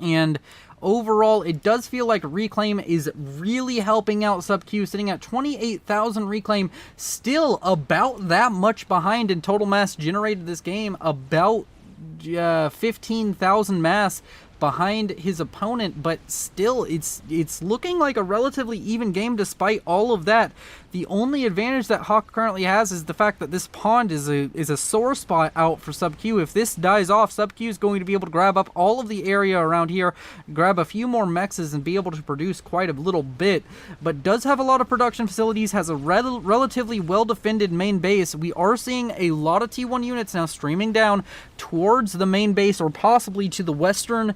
And overall, it does feel like Reclaim is really helping out Sub-Q, sitting at 28,000 Reclaim, still about that much behind in total mass generated this game, about 15,000 mass behind his opponent, but still it's looking like a relatively even game despite all of that. The only advantage that Hawk currently has is the fact that this pond is a sore spot out for Sub-Q. If this dies off, Sub-Q is going to be able to grab up all of the area around here, grab a few more mexes, and be able to produce quite a little bit, but does have a lot of production facilities, has a relatively well-defended main base. We are seeing a lot of T1 units now streaming down towards the main base, or possibly to the western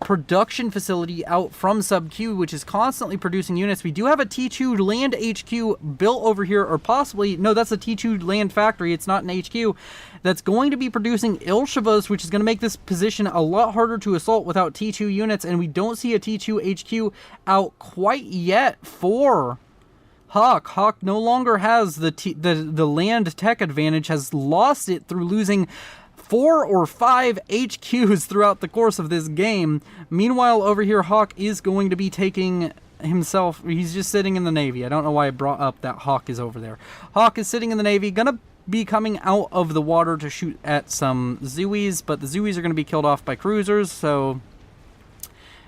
production facility out from Sub-Q, which is constantly producing units. We do have a T2 land HQ built over here, or possibly, no, that's a T2 land factory, it's not an HQ, that's going to be producing Ilshavas, which is going to make this position a lot harder to assault without T2 units, and we don't see a T2 HQ out quite yet for Hawk. Hawk no longer has the land tech advantage, has lost it through losing 4 or 5 HQs throughout the course of this game. Meanwhile, over here, Hawk is going to be taking himself, he's just sitting in the Navy. I don't know why I brought up that Hawk is over there. Hawk is sitting in the Navy, gonna be coming out of the water to shoot at some Zooies, but the Zooies are gonna be killed off by cruisers, so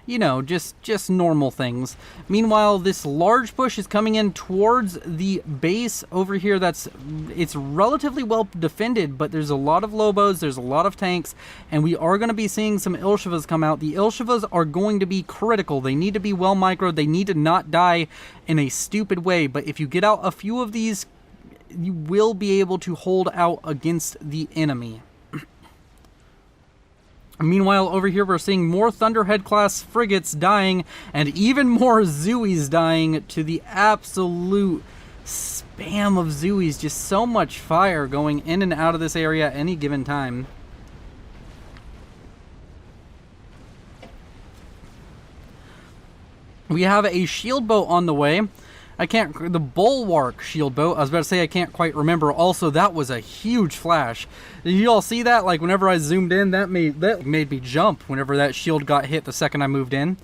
you know, just normal things. Meanwhile, this large push is coming in towards the base over here. It's relatively well defended, but there's a lot of Lobos, there's a lot of tanks, and we are going to be seeing some Ilshavas come out. The Ilshavas are going to be critical. They need to be well microed. They need to not die in a stupid way, but if you get out a few of these, you will be able to hold out against the enemy. Meanwhile, over here, we're seeing more Thunderhead-class frigates dying, and even more Zooies dying to the absolute spam of Zooies. Just so much fire going in and out of this area at any given time. We have a shield boat on the way. The Bulwark shield boat. I was about to say I can't quite remember. Also, that was a huge flash. Did you all see that? Like, whenever I zoomed in, that made me jump whenever that shield got hit the second I moved in.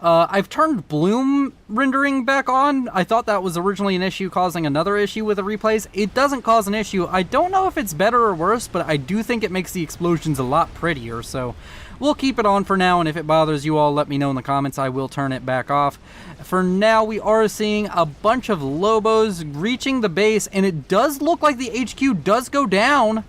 I've turned bloom rendering back on. I thought that was originally an issue causing another issue with the replays. It doesn't cause an issue. I don't know if it's better or worse, but I do think it makes the explosions a lot prettier, so we'll keep it on for now, and if it bothers you all, let me know in the comments. I will turn it back off. For now, we are seeing a bunch of Lobos reaching the base, and it does look like the HQ does go down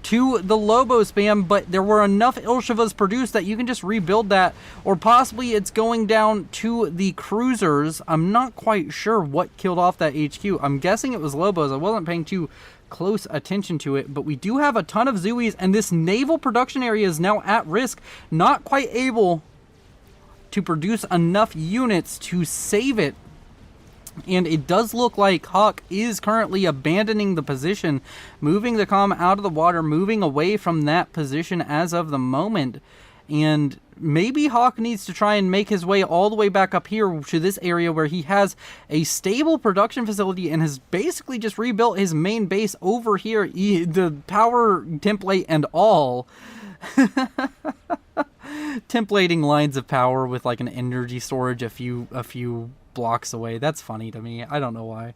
to the Lobo spam, but there were enough Ilshavas produced that you can just rebuild that, or possibly it's going down to the cruisers. I'm not quite sure what killed off that HQ. I'm guessing it was Lobos. I wasn't paying too close attention to it, but we do have a ton of Zooies, and this naval production area is now at risk, not quite able to produce enough units to save it. And it does look like Hawk is currently abandoning the position, moving the comm out of the water, moving away from that position as of the moment. And maybe Hawk needs to try and make his way all the way back up here to this area where he has a stable production facility and has basically just rebuilt his main base over here, the power template and all. Templating lines of power with like an energy storage a few blocks away. That's funny to me. I don't know why,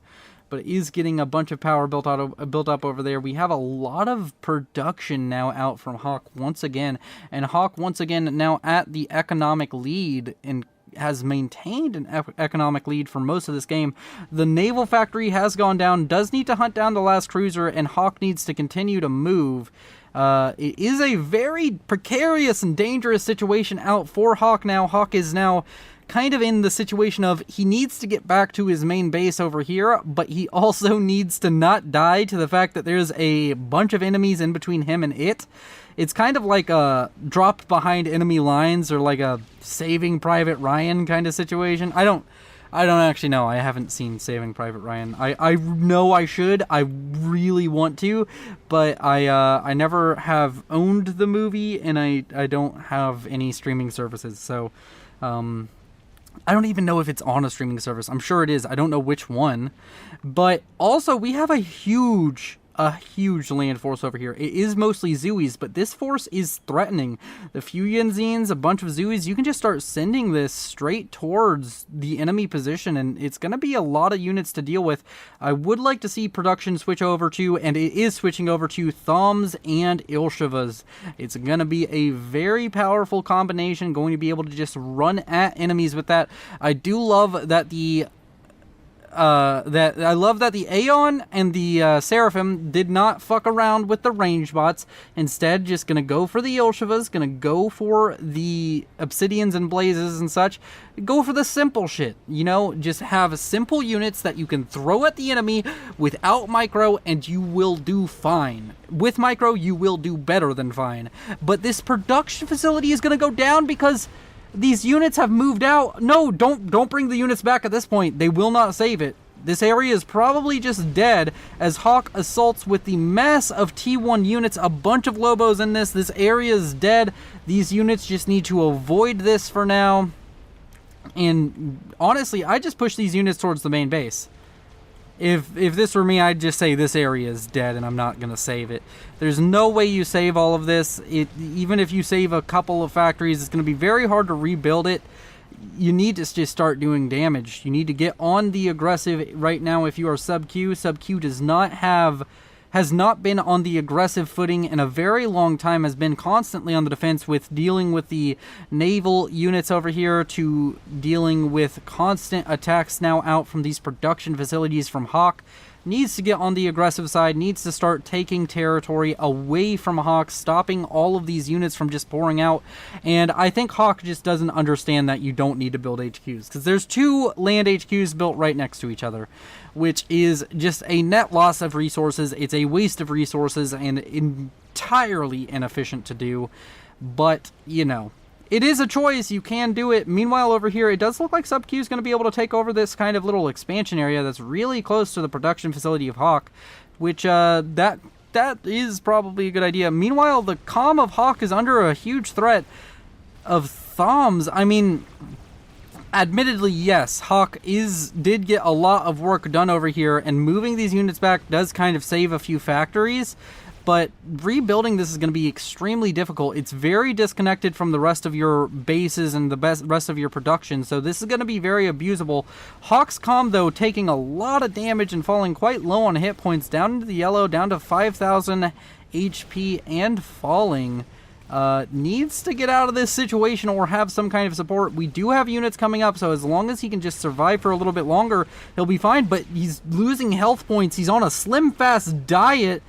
but it is getting a bunch of power built up over there. We have a lot of production now out from Hawk once again, and Hawk once again now at the economic lead and has maintained an economic lead for most of this game. The naval factory has gone down, does need to hunt down the last cruiser, and Hawk needs to continue to move. It is a very precarious and dangerous situation out for Hawk now. Hawk is now kind of in the situation of he needs to get back to his main base over here, but he also needs to not die to the fact that there's a bunch of enemies in between him and it. It's kind of like a dropped behind enemy lines or like a Saving Private Ryan kind of situation. I don't actually know. I haven't seen Saving Private Ryan. I know I should. I really want to, but I never have owned the movie, and I don't have any streaming services, so I don't even know if it's on a streaming service. I'm sure it is. I don't know which one. But also, we have a huge land force over here. It is mostly Zooies, but this force is threatening. The few Yenzines, a bunch of Zooies, you can just start sending this straight towards the enemy position, and it's going to be a lot of units to deal with. I would like to see production switch over to, and it is switching over to, Thoms and Ilshevas. It's going to be a very powerful combination, going to be able to just run at enemies with that. I do love that the Aeon and the Seraphim did not fuck around with the range bots. Instead, just gonna go for the Ilshevas, gonna go for the Obsidians and Blazes and such. Go for the simple shit, you know? Just have simple units that you can throw at the enemy without micro, and you will do fine. With micro, you will do better than fine. But this production facility is gonna go down because these units have moved out. No, don't bring the units back at this point. They will not save it. This area is probably just dead as Hawk assaults with the mass of T1 units. A bunch of Lobos in this. This area is dead. These units just need to avoid this for now. And honestly, I just push these units towards the main base. If this were me, I'd just say this area is dead and I'm not going to save it. There's no way you save all of this. Even if you save a couple of factories, it's going to be very hard to rebuild it. You need to just start doing damage. You need to get on the aggressive right now if you are sub-Q. Sub-Q has not been on the aggressive footing in a very long time, has been constantly on the defense with dealing with the naval units over here to dealing with constant attacks now out from these production facilities from Hawk. Needs to get on the aggressive side, needs to start taking territory away from Hawk, stopping all of these units from just pouring out. And I think Hawk just doesn't understand that you don't need to build HQs, because there's two land HQs built right next to each other, which is just a net loss of resources. It's a waste of resources and entirely inefficient to do. But, you know, it is a choice. You can do it. Meanwhile, over here, it does look like Sub-Q is going to be able to take over this kind of little expansion area that's really close to the production facility of Hawk, which that is probably a good idea. Meanwhile, the comm of Hawk is under a huge threat of Thoms. I mean, admittedly, yes, Hawk did get a lot of work done over here, and moving these units back does kind of save a few factories. But rebuilding this is going to be extremely difficult. It's very disconnected from the rest of your bases and the rest of your production, so this is going to be very abusable. Hawk's comm, though, taking a lot of damage and falling quite low on hit points, down into the yellow, down to 5,000 HP and falling. Needs to get out of this situation or have some kind of support. We do have units coming up, so as long as he can just survive for a little bit longer, he'll be fine, but he's losing health points. He's on a slim fast diet.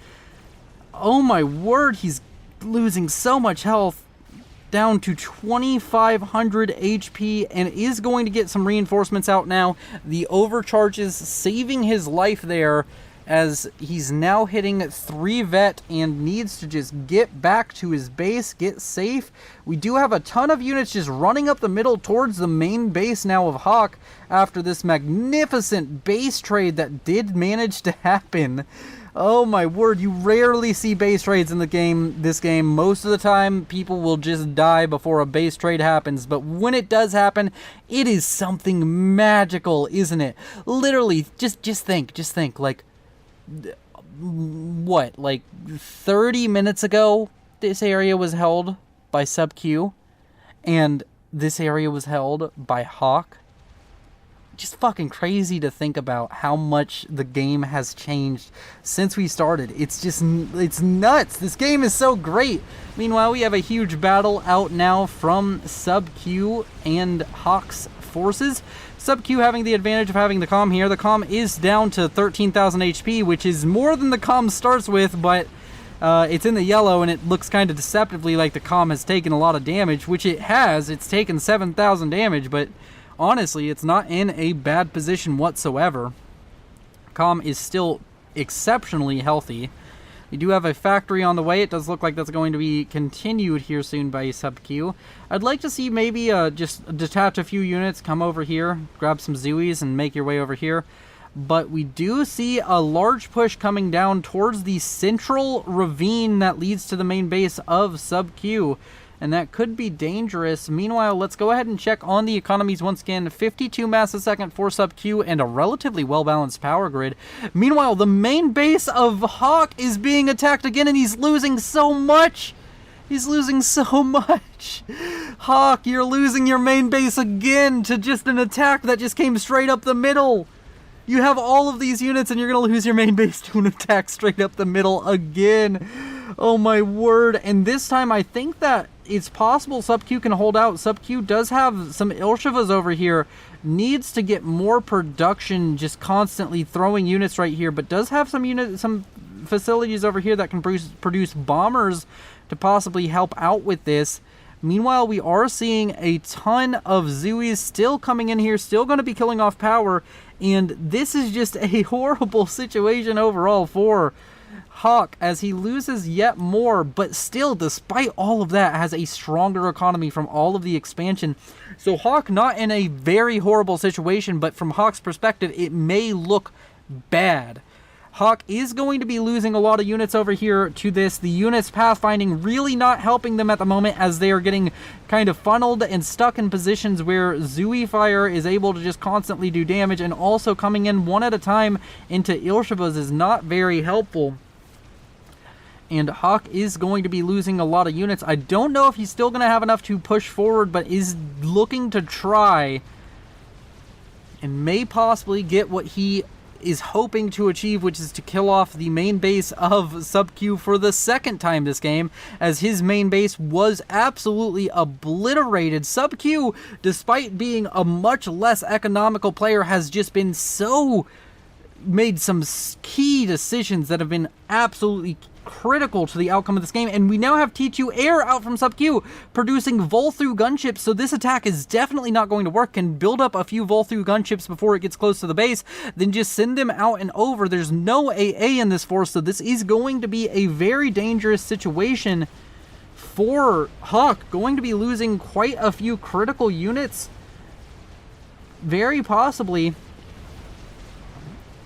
Oh my word, he's losing so much health, down to 2,500 HP, and is going to get some reinforcements out now. The overcharges saving his life there, as he's now hitting 3 vet and needs to just get back to his base, get safe. We do have a ton of units just running up the middle towards the main base now of Hawk after this magnificent base trade that did manage to happen. Oh my word, you rarely see base trades in this game. Most of the time, people will just die before a base trade happens, but when it does happen, it is something magical, isn't it? Literally, just think, like, what, like 30 minutes ago, this area was held by Sub Q, and this area was held by Hawk. Just fucking crazy to think about how much the game has changed since we started. It's nuts. This game is so great. Meanwhile, we have a huge battle out now from Sub Q and Hawk's forces. Sub Q having the advantage of having the comm here. The comm is down to 13,000 HP, which is more than the comm starts with, but it's in the yellow, and it looks kind of deceptively like the comm has taken a lot of damage, which it has. It's taken 7,000 damage, but honestly, it's not in a bad position whatsoever. Comm is still exceptionally healthy. We do have a factory on the way. It does look like that's going to be continued here soon by Sub Q. I'd like to see maybe just detach a few units, come over here, grab some Zooies, and make your way over here. But we do see a large push coming down towards the central ravine that leads to the main base of Sub Q, and that could be dangerous. Meanwhile, let's go ahead and check on the economies once again. 52 mass a second for Sub Q and a relatively well-balanced power grid. Meanwhile, the main base of Hawk is being attacked again, and he's losing so much. He's losing so much. Hawk, you're losing your main base again to just an attack that just came straight up the middle. You have all of these units, and you're going to lose your main base to an attack straight up the middle again. Oh my word. And this time, I think that it's possible Sub Q can hold out. Sub Q does have some Ilshivas over here. Needs to get more production, just constantly throwing units right here, but does have some facilities over here that can produce bombers to possibly help out with this. Meanwhile, we are seeing a ton of Zooies still coming in here, still going to be killing off power, and this is just a horrible situation overall for Hawk as he loses yet more, but still, despite all of that, has a stronger economy from all of the expansion. So Hawk not in a very horrible situation, but from Hawk's perspective, it may look bad. Hawk is going to be losing a lot of units over here to this. The units pathfinding really not helping them at the moment as they are getting kind of funneled and stuck in positions where Zooey Fire is able to just constantly do damage, and also coming in one at a time into Ilshivas is not very helpful. And Hawk is going to be losing a lot of units. I don't know if he's still going to have enough to push forward, but is looking to try and may possibly get what he is hoping to achieve, which is to kill off the main base of Sub Q for the second time this game, as his main base was absolutely obliterated. Sub Q, despite being a much less economical player, has just been made some key decisions that have been absolutely critical to the outcome of this game. And we now have T2 Air out from Sub Q producing Volthu gunships, so this attack is definitely not going to work. Can build up a few Volthu gunships before it gets close to the base, then just send them out and over. There's no AA in this force, so this is going to be a very dangerous situation for Hawk. Going to be losing quite a few critical units, very possibly.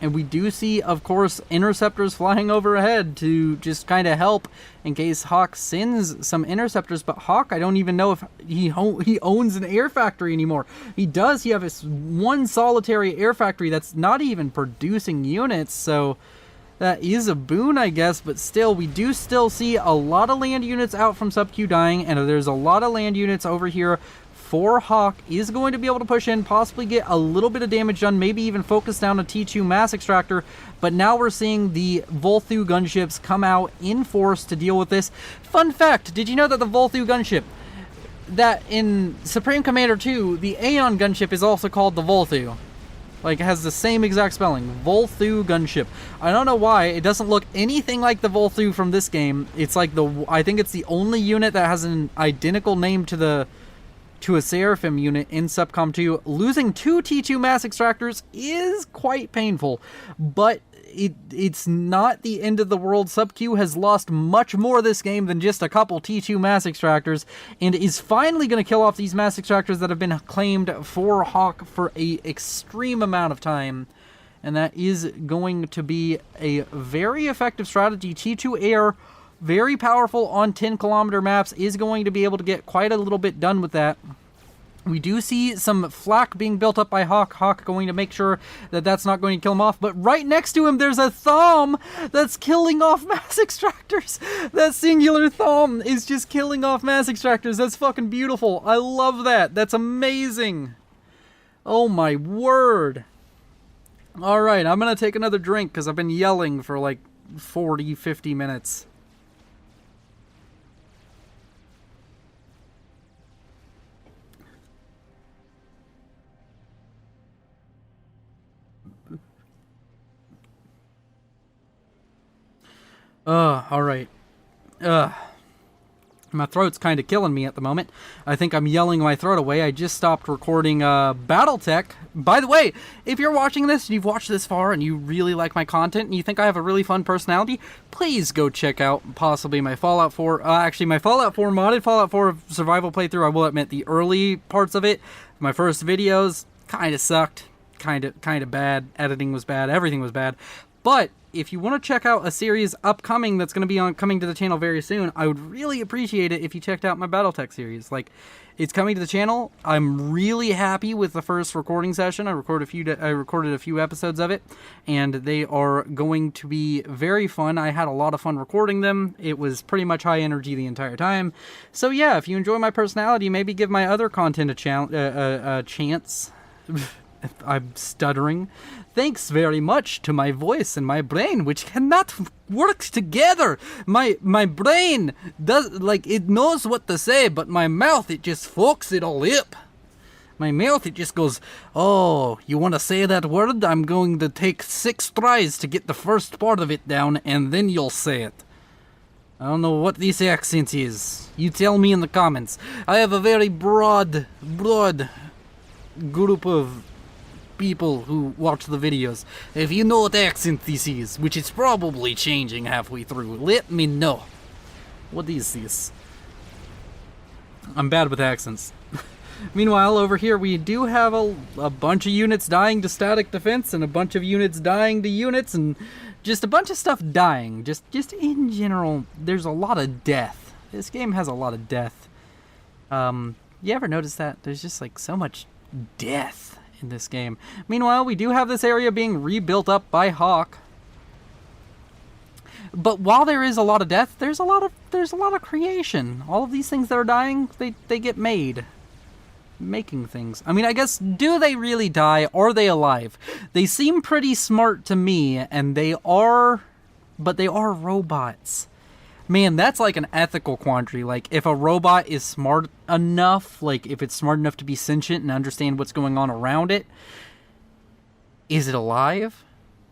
And we do see, of course, interceptors flying overhead to just kind of help in case Hawk sends some interceptors. But Hawk, I don't even know if he owns an air factory anymore. He does. He has one solitary air factory that's not even producing units. So that is a boon, I guess. But still, we do still see a lot of land units out from Sub Q dying. And there's a lot of land units over here for Hawk. Is going to be able to push in, possibly get a little bit of damage done, maybe even focus down a T2 mass extractor. But now we're seeing the Volthu gunships come out in force to deal with this. Fun fact, did you know that the Volthu gunship, that in Supreme Commander 2, the Aeon gunship is also called the Volthu? Like, it has the same exact spelling, Volthu gunship. I don't know why, it doesn't look anything like the Volthu from this game. It's like I think it's the only unit that has an identical name to a Seraphim unit in Subcom 2. Losing 2 T2 mass extractors is quite painful, but it's not the end of the world. Sub-Q has lost much more this game than just a couple T2 mass extractors, and is finally going to kill off these mass extractors that have been claimed for Hawk for a extreme amount of time. And that is going to be a very effective strategy. T2 Air, very powerful on 10-kilometer maps, is going to be able to get quite a little bit done with that. We do see some flak being built up by Hawk. Hawk going to make sure that that's not going to kill him off. But right next to him, there's a Thom that's killing off mass extractors. That singular Thom is just killing off mass extractors. That's fucking beautiful. I love that. That's amazing. Oh my word. All right, I'm going to take another drink because I've been yelling for like 40, 50 minutes. All right. My throat's kind of killing me at the moment. I think I'm yelling my throat away. I just stopped recording Battletech. By the way, if you're watching this and you've watched this far and you really like my content and you think I have a really fun personality, please go check out possibly my Fallout 4, actually my Fallout 4 modded Fallout 4 survival playthrough. I will admit the early parts of it, my first videos, kind of sucked, kind of bad. Editing was bad, everything was bad. But if you want to check out a series upcoming that's going to be coming to the channel very soon, I would really appreciate it if you checked out my Battletech series. Like, it's coming to the channel. I'm really happy with the first recording session. I recorded a few episodes of it, and they are going to be very fun. I had a lot of fun recording them. It was pretty much high energy the entire time. So yeah, if you enjoy my personality, maybe give my other content a chance. I'm stuttering. Thanks very much to my voice and my brain, which cannot work together. My brain does, like, it knows what to say, but my mouth, it just fucks it all up. My mouth, it just goes, oh, you want to say that word? I'm going to take 6 tries to get the first part of it down, and then you'll say it. I don't know what this accent is. You tell me in the comments. I have a very broad group of people who watch the videos. If you know what accent this is, which is probably changing halfway through, let me know. What is this? I'm bad with accents. Meanwhile, over here we do have a bunch of units dying to static defense, and a bunch of units dying to units, and just a bunch of stuff dying. Just in general, there's a lot of death. This game has a lot of death. You ever notice that? There's just like so much death in this game. Meanwhile, we do have this area being rebuilt up by Hawk. But while there is a lot of death, there's a lot of creation. All of these things that are dying, they get made. Making things. I mean, I guess, do they really die? Are they alive? They seem pretty smart to me, and they are, but they are robots. Man, that's like an ethical quandary. Like, if a robot is smart enough, like, if it's smart enough to be sentient and understand what's going on around it, is it alive?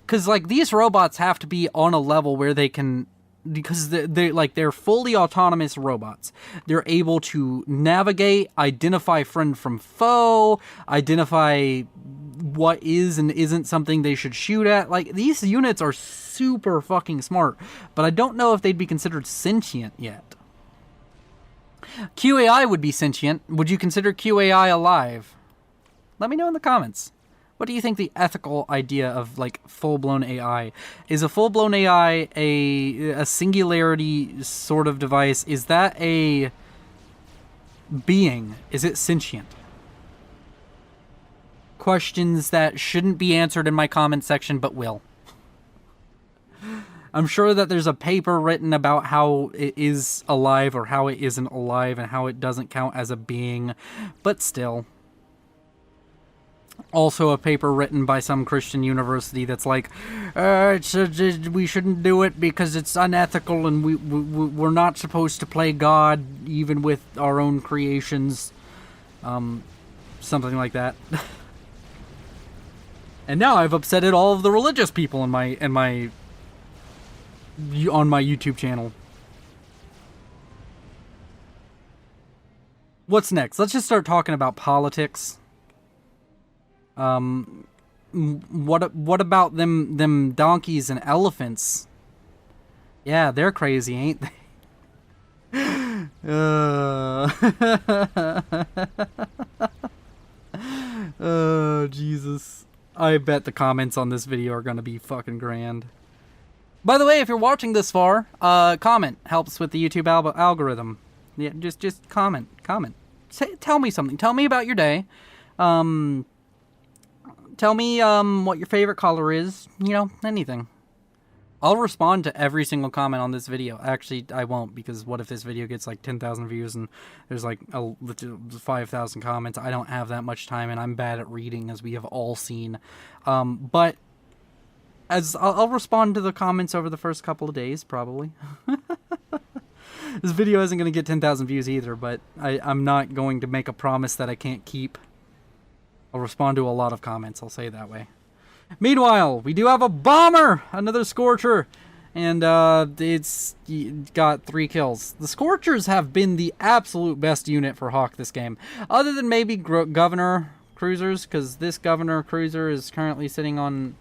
Because, like, these robots have to be on a level where they can, because they're fully autonomous robots. They're able to navigate, identify friend from foe, identify what is and isn't something they should shoot at. Like, these units are super fucking smart, but I don't know if they'd be considered sentient yet. QAI would be sentient. Would you consider QAI alive? Let me know in the comments. What do you think the ethical idea of, like, full-blown AI? Is a full-blown AI a singularity sort of device? Is that a being? Is it sentient? Questions that shouldn't be answered in my comment section, but will. I'm sure that there's a paper written about how it is alive or how it isn't alive and how it doesn't count as a being, but still. Also a paper written by some Christian university that's like, we shouldn't do it because it's unethical and we're not supposed to play God even with our own creations. Something like that. And now I've upsetted all of the religious people on my YouTube channel. What's next? Let's just start talking about politics. What about them donkeys and elephants? Yeah, they're crazy, ain't they? Oh, Jesus. I bet the comments on this video are gonna be fucking grand. By the way, if you're watching this far, comment helps with the YouTube algorithm. Yeah, just comment. Tell me something. Tell me about your day. Tell me what your favorite color is. You know, anything. I'll respond to every single comment on this video. Actually, I won't, because what if this video gets like 10,000 views and there's like 5,000 comments? I don't have that much time, and I'm bad at reading, as we have all seen. But as I'll respond to the comments over the first couple of days, probably. This video isn't going to get 10,000 views either, but I'm not going to make a promise that I can't keep. I'll respond to a lot of comments, I'll say it that way. Meanwhile, we do have a bomber, another Scorcher, and it's got 3 kills. The Scorchers have been the absolute best unit for Hawk this game, other than maybe Governor Cruisers, because this Governor Cruiser is currently sitting on,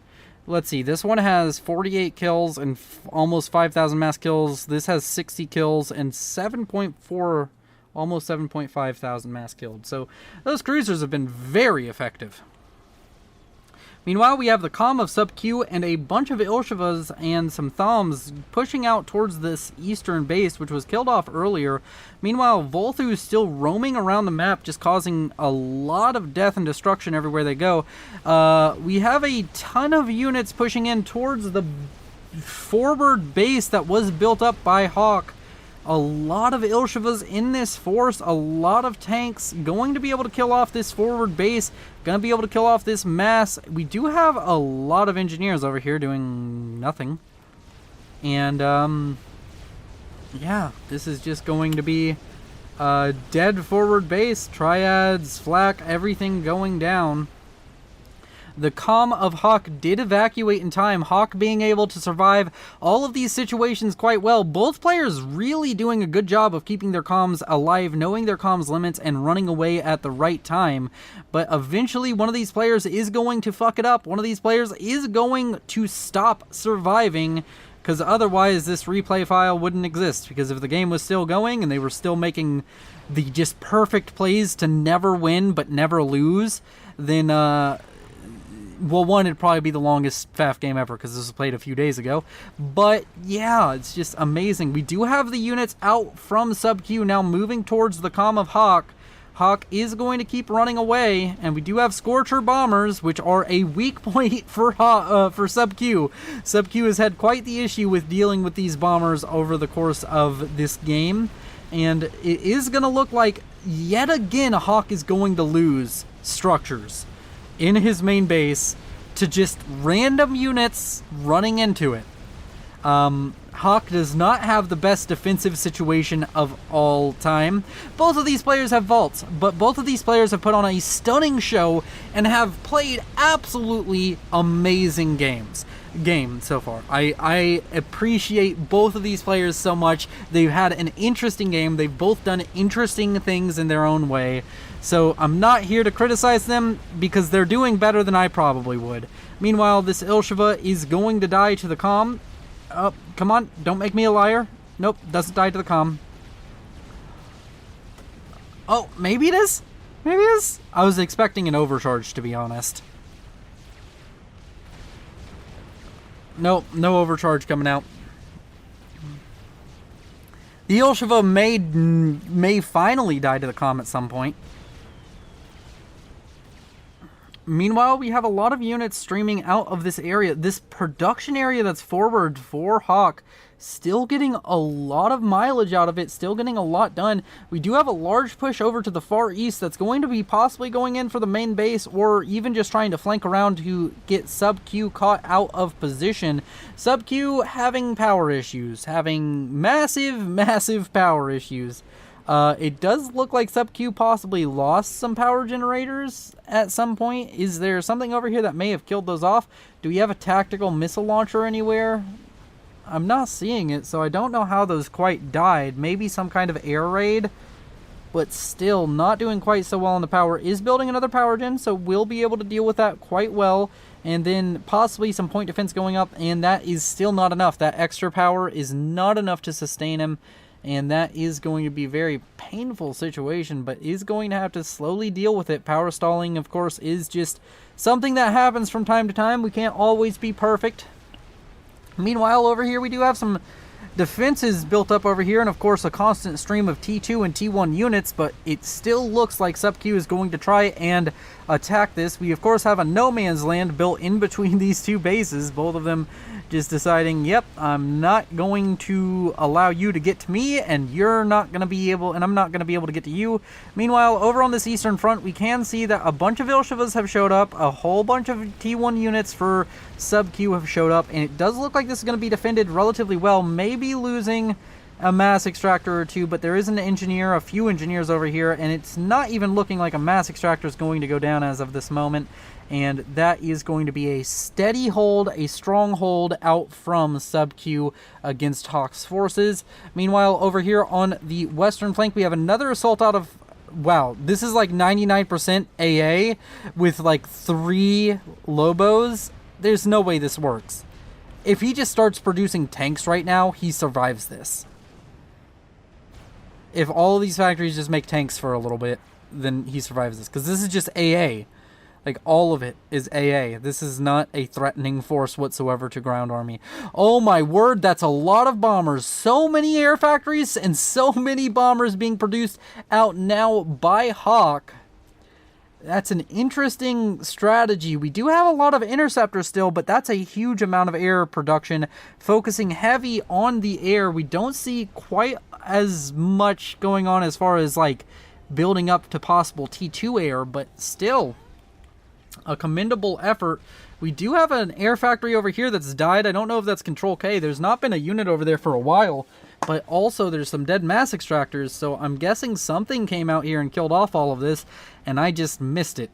let's see, this one has 48 kills and almost 5,000 mass kills. This has 60 kills and 7.4, almost 7.5 thousand mass killed. So those cruisers have been very effective. Meanwhile, we have the comm of Sub-Q and a bunch of Ilshivas and some Thoms pushing out towards this eastern base, which was killed off earlier. Meanwhile, Volthu is still roaming around the map, just causing a lot of death and destruction everywhere they go. We have a ton of units pushing in towards the forward base that was built up by Hawk. A lot of Ilshivas in this force, a lot of tanks going to be able to kill off this forward base, going to be able to kill off this mass. We do have a lot of engineers over here doing nothing. And, yeah, this is just going to be a dead forward base, triads, flak, everything going down. The comm of Hawk did evacuate in time, Hawk being able to survive all of these situations quite well. Both players really doing a good job of keeping their comms alive, knowing their comms limits, and running away at the right time. But eventually, one of these players is going to fuck it up. One of these players is going to stop surviving, because otherwise this replay file wouldn't exist. Because if the game was still going and they were still making the just perfect plays to never win but never lose, then, well, one, it'd probably be the longest FAF game ever, because this was played a few days ago. But, yeah, it's just amazing. We do have the units out from Sub-Q now moving towards the comm of Hawk. Hawk is going to keep running away, and we do have Scorcher bombers, which are a weak point for Sub-Q. Sub-Q has had quite the issue with dealing with these bombers over the course of this game, and it is going to look like, yet again, Hawk is going to lose structures in his main base to just random units running into it. Hawk does not have the best defensive situation of all time. Both of these players have vaults, but both of these players have put on a stunning show and have played absolutely amazing games so far. I appreciate both of these players so much. They've had an interesting game. They've both done interesting things in their own way. So I'm not here to criticize them, because they're doing better than I probably would. Meanwhile, this Ilshiva is going to die to the comm. Oh, come on, don't make me a liar. Nope, doesn't die to the comm. Oh, maybe it is? Maybe it is? I was expecting an overcharge, to be honest. Nope, no overcharge coming out. The Ilshiva may finally die to the comm at some point. Meanwhile, we have a lot of units streaming out of this area. This production area that's forward for Hawk, still getting a lot of mileage out of it, still getting a lot done. We do have a large push over to the far east that's going to be possibly going in for the main base, or even just trying to flank around to get Sub-Q caught out of position. Sub-Q having power issues, having massive power issues. It does look like Sub-Q possibly lost some power generators at some point. Is there something over here that may have killed those off? Do we have a tactical missile launcher anywhere? I'm not seeing it, so I don't know how those quite died. Maybe some kind of air raid? but still not doing quite so well on the power. Is building another power gen, so we'll be able to deal with that quite well. And then possibly some point defense going up, and that is still not enough. That extra power is not enough to sustain him, and that is going to be a very painful situation, but is going to have to slowly deal with it. Power stalling, of course, is just something that happens from time to time. We can't always be perfect. Meanwhile, over here we do have some defenses built up over here, and of course a constant stream of T2 and T1 units, but it still looks like Sub-Q is going to try and attack this. We of course have a no man's land built in between these two bases, both of them just deciding, yep, I'm not going to allow you to get to me, and you're not going to be able, and I'm not going to be able to get to you. Meanwhile, over on this eastern front, we can see that a bunch of Ilshivas have showed up, a whole bunch of T1 units for Sub-Q have showed up, and it does look like this is going to be defended relatively well, maybe losing a mass extractor or two, but there is an engineer, a few engineers over here, and it's not even looking like a mass extractor is going to go down as of this moment. And that is going to be a steady hold, a strong hold out from Sub-Q against Hawk's forces. Meanwhile, over here on the western flank, we have another assault out of... Wow, this is like 99% AA with like 3 Lobos. There's no way this works. If he just starts producing tanks right now, he survives this. If all of these factories just make tanks for a little bit, then he survives this. Because this is just AA. Like, all of it is AA. This is not a threatening force whatsoever to ground army. Oh my word, that's a lot of bombers. So many air factories and so many bombers being produced out now by Hawk. That's an interesting strategy. We do have a lot of interceptors still, but that's a huge amount of air production. Focusing heavy on the air, we don't see quite as much going on as far as, like, building up to possible T2 air, but still... a commendable effort. We do have an air factory over here that's died. I don't know if that's Control K. There's not been a unit over there for a while, but also there's some dead mass extractors, so I'm guessing something came out here and killed off all of this, and I just missed it.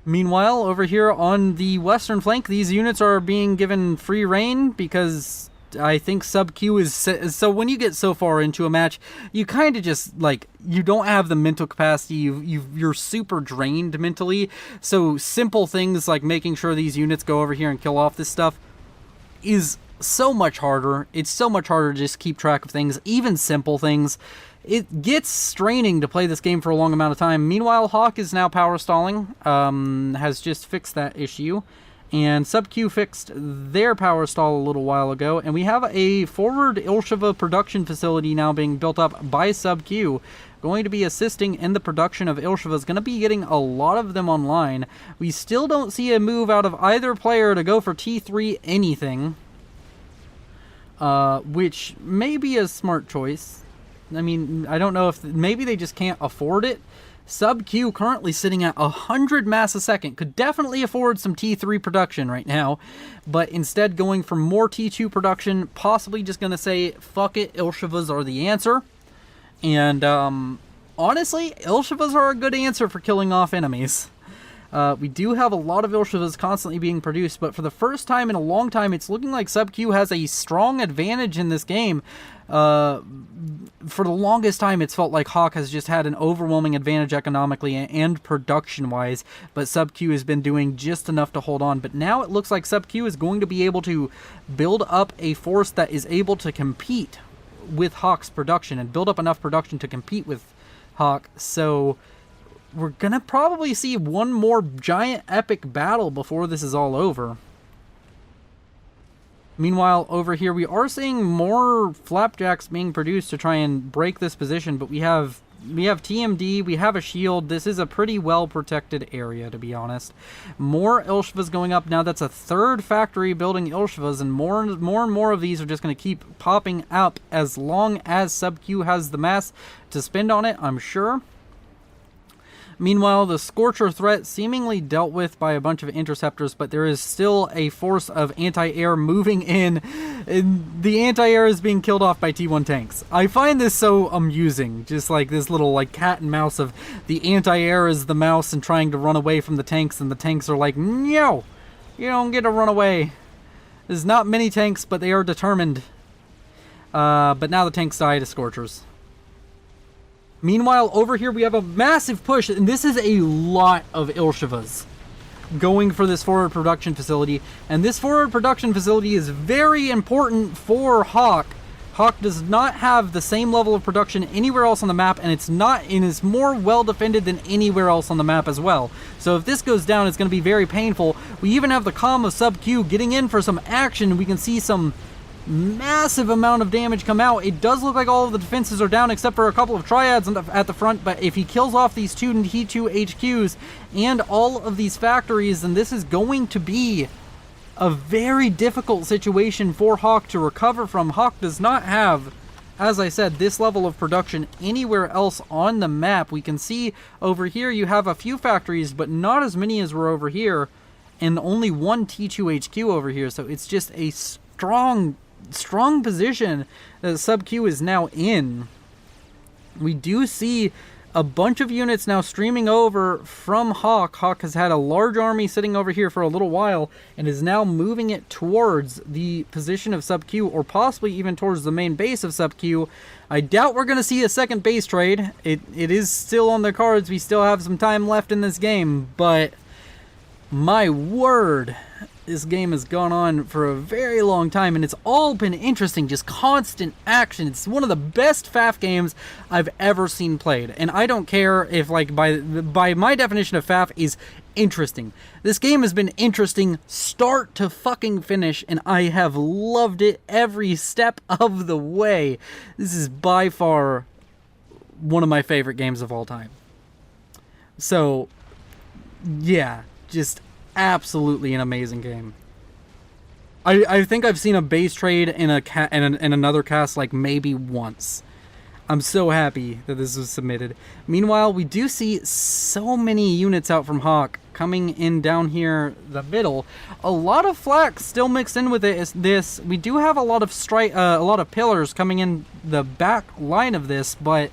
Meanwhile, over here on the western flank, these units are being given free reign because I think Sub-Q is... So when you get so far into a match, you kind of just, like, you don't have the mental capacity, you're super drained mentally, so simple things like making sure these units go over here and kill off this stuff is so much harder. It's so much harder to just keep track of things, even simple things. It gets straining to play this game for a long amount of time. Meanwhile, Hawk is now power stalling, has just fixed that issue. And Sub-Q fixed their power stall a little while ago. And we have a forward Ilshiva production facility now being built up by Sub-Q. Going to be assisting in the production of Ilshivas. Going to be getting a lot of them online. We still don't see a move out of either player to go for T3 anything. Which may be a smart choice. I mean, I don't know if... maybe they just can't afford it. Sub-Q currently sitting at 100 mass a second. Could definitely afford some T3 production right now. But instead going for more T2 production. Possibly just going to say, fuck it, Ilshivas are the answer. And honestly, Ilshivas are a good answer for killing off enemies. We do have a lot of Ilshivas constantly being produced. But for the first time in a long time, it's looking like Sub-Q has a strong advantage in this game. For the longest time, it's felt like Hawk has just had an overwhelming advantage economically and production-wise, but Sub-Q has been doing just enough to hold on. But now it looks like Sub-Q is going to be able to build up a force that is able to compete with Hawk's production and build up enough production to compete with Hawk. So we're going to probably see one more giant epic battle before this is all over. Meanwhile, over here, we are seeing more flapjacks being produced to try and break this position, but we have TMD, we have a shield. This is a pretty well-protected area, to be honest. More Ilshivas going up. Now that's a third factory building Ilshivas, and more of these are just going to keep popping up as long as Sub-Q has the mass to spend on it, I'm sure. Meanwhile, the Scorcher threat seemingly dealt with by a bunch of interceptors, but there is still a force of anti-air moving in, and the anti-air is being killed off by T1 tanks. I find this so amusing, just like this little like cat and mouse of the anti-air is the mouse and trying to run away from the tanks, and the tanks are like, no, you don't get to run away. There's not many tanks, but they are determined. But now the tanks die to Scorchers. Meanwhile, over here we have a massive push, and this is a lot of Ilshivas going for this forward production facility. And this forward production facility is very important for Hawk. Hawk does not have the same level of production anywhere else on the map, and it's more well defended than anywhere else on the map as well. So if this goes down, it's going to be very painful. We even have the comm of Sub Q getting in for some action. We can see some massive amount of damage come out. It does look like all of the defenses are down except for a couple of triads at the front, but if he kills off these two T2 HQs and all of these factories, then this is going to be a very difficult situation for Hawk to recover from. Hawk does not have, as I said, this level of production anywhere else on the map. We can see over here you have a few factories, but not as many as were over here, and only one T2 HQ over here, so it's just a strong position that Sub Q is now in. We do see a bunch of units now streaming over from Hawk. Hawk has had a large army sitting over here for a little while and is now moving it towards the position of Sub Q, or possibly even towards the main base of Sub Q. I doubt we're going to see a second base trade. It is still on the cards. We still have some time left in this game, but my word, this game has gone on for a very long time, and it's all been interesting, just constant action. It's one of the best FAF games I've ever seen played, and I don't care if, like, by my definition of FAF is interesting. This game has been interesting start to fucking finish, and I have loved it every step of the way. This is by far one of my favorite games of all time. So, yeah, just absolutely an amazing game. I think I've seen a base trade in another cast like maybe once. I'm so happy that this was submitted. Meanwhile, we do see so many units out from Hawk coming in down here the middle. A lot of flak still mixed in with it. Is this? We do have a lot of pillars coming in the back line of this, but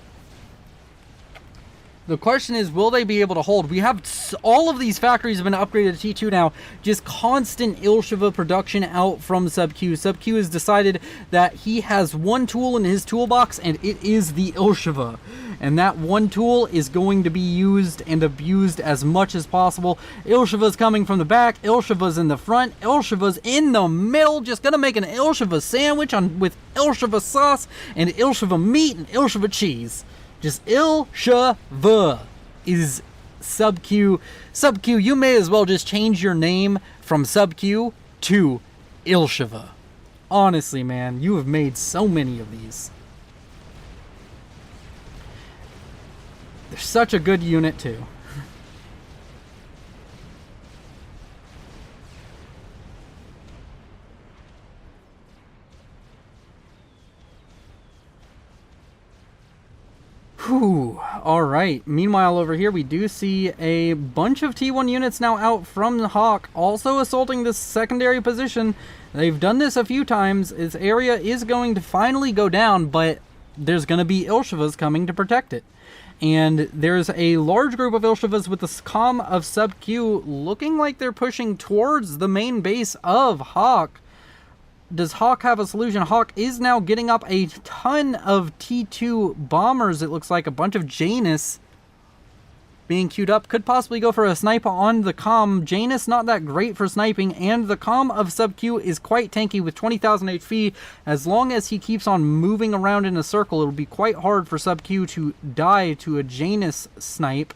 the question is, will they be able to hold? We have all of these factories have been upgraded to T2 now. Just constant Ilshiva production out from Sub Q. Sub Q has decided that he has one tool in his toolbox, and it is the Ilshiva. And that one tool is going to be used and abused as much as possible. Ilshiva's coming from the back. Ilshiva's in the front. Ilshiva's in the middle. Just gonna make an Ilshiva sandwich with Ilshiva sauce and Ilshiva meat and Ilshiva cheese. Just Ilshiva is Sub Q. Sub Q, you may as well just change your name from Sub Q to Ilshiva. Honestly, man, you have made so many of these. They're such a good unit, too. Whew. Alright, meanwhile over here we do see a bunch of T1 units now out from the Hawk, also assaulting this secondary position. They've done this a few times. This area is going to finally go down, but there's going to be Ilshivas coming to protect it. And there's a large group of Ilshivas with the comm of Sub Q looking like they're pushing towards the main base of Hawk. Does Hawk have a solution? Hawk is now getting up a ton of T2 bombers. It looks like a bunch of Janus being queued up. Could possibly go for a snipe on the comm. Janus not that great for sniping, and the comm of Sub Q is quite tanky with 20,000 HP. As long as he keeps on moving around in a circle, it'll be quite hard for Sub Q to die to a Janus snipe.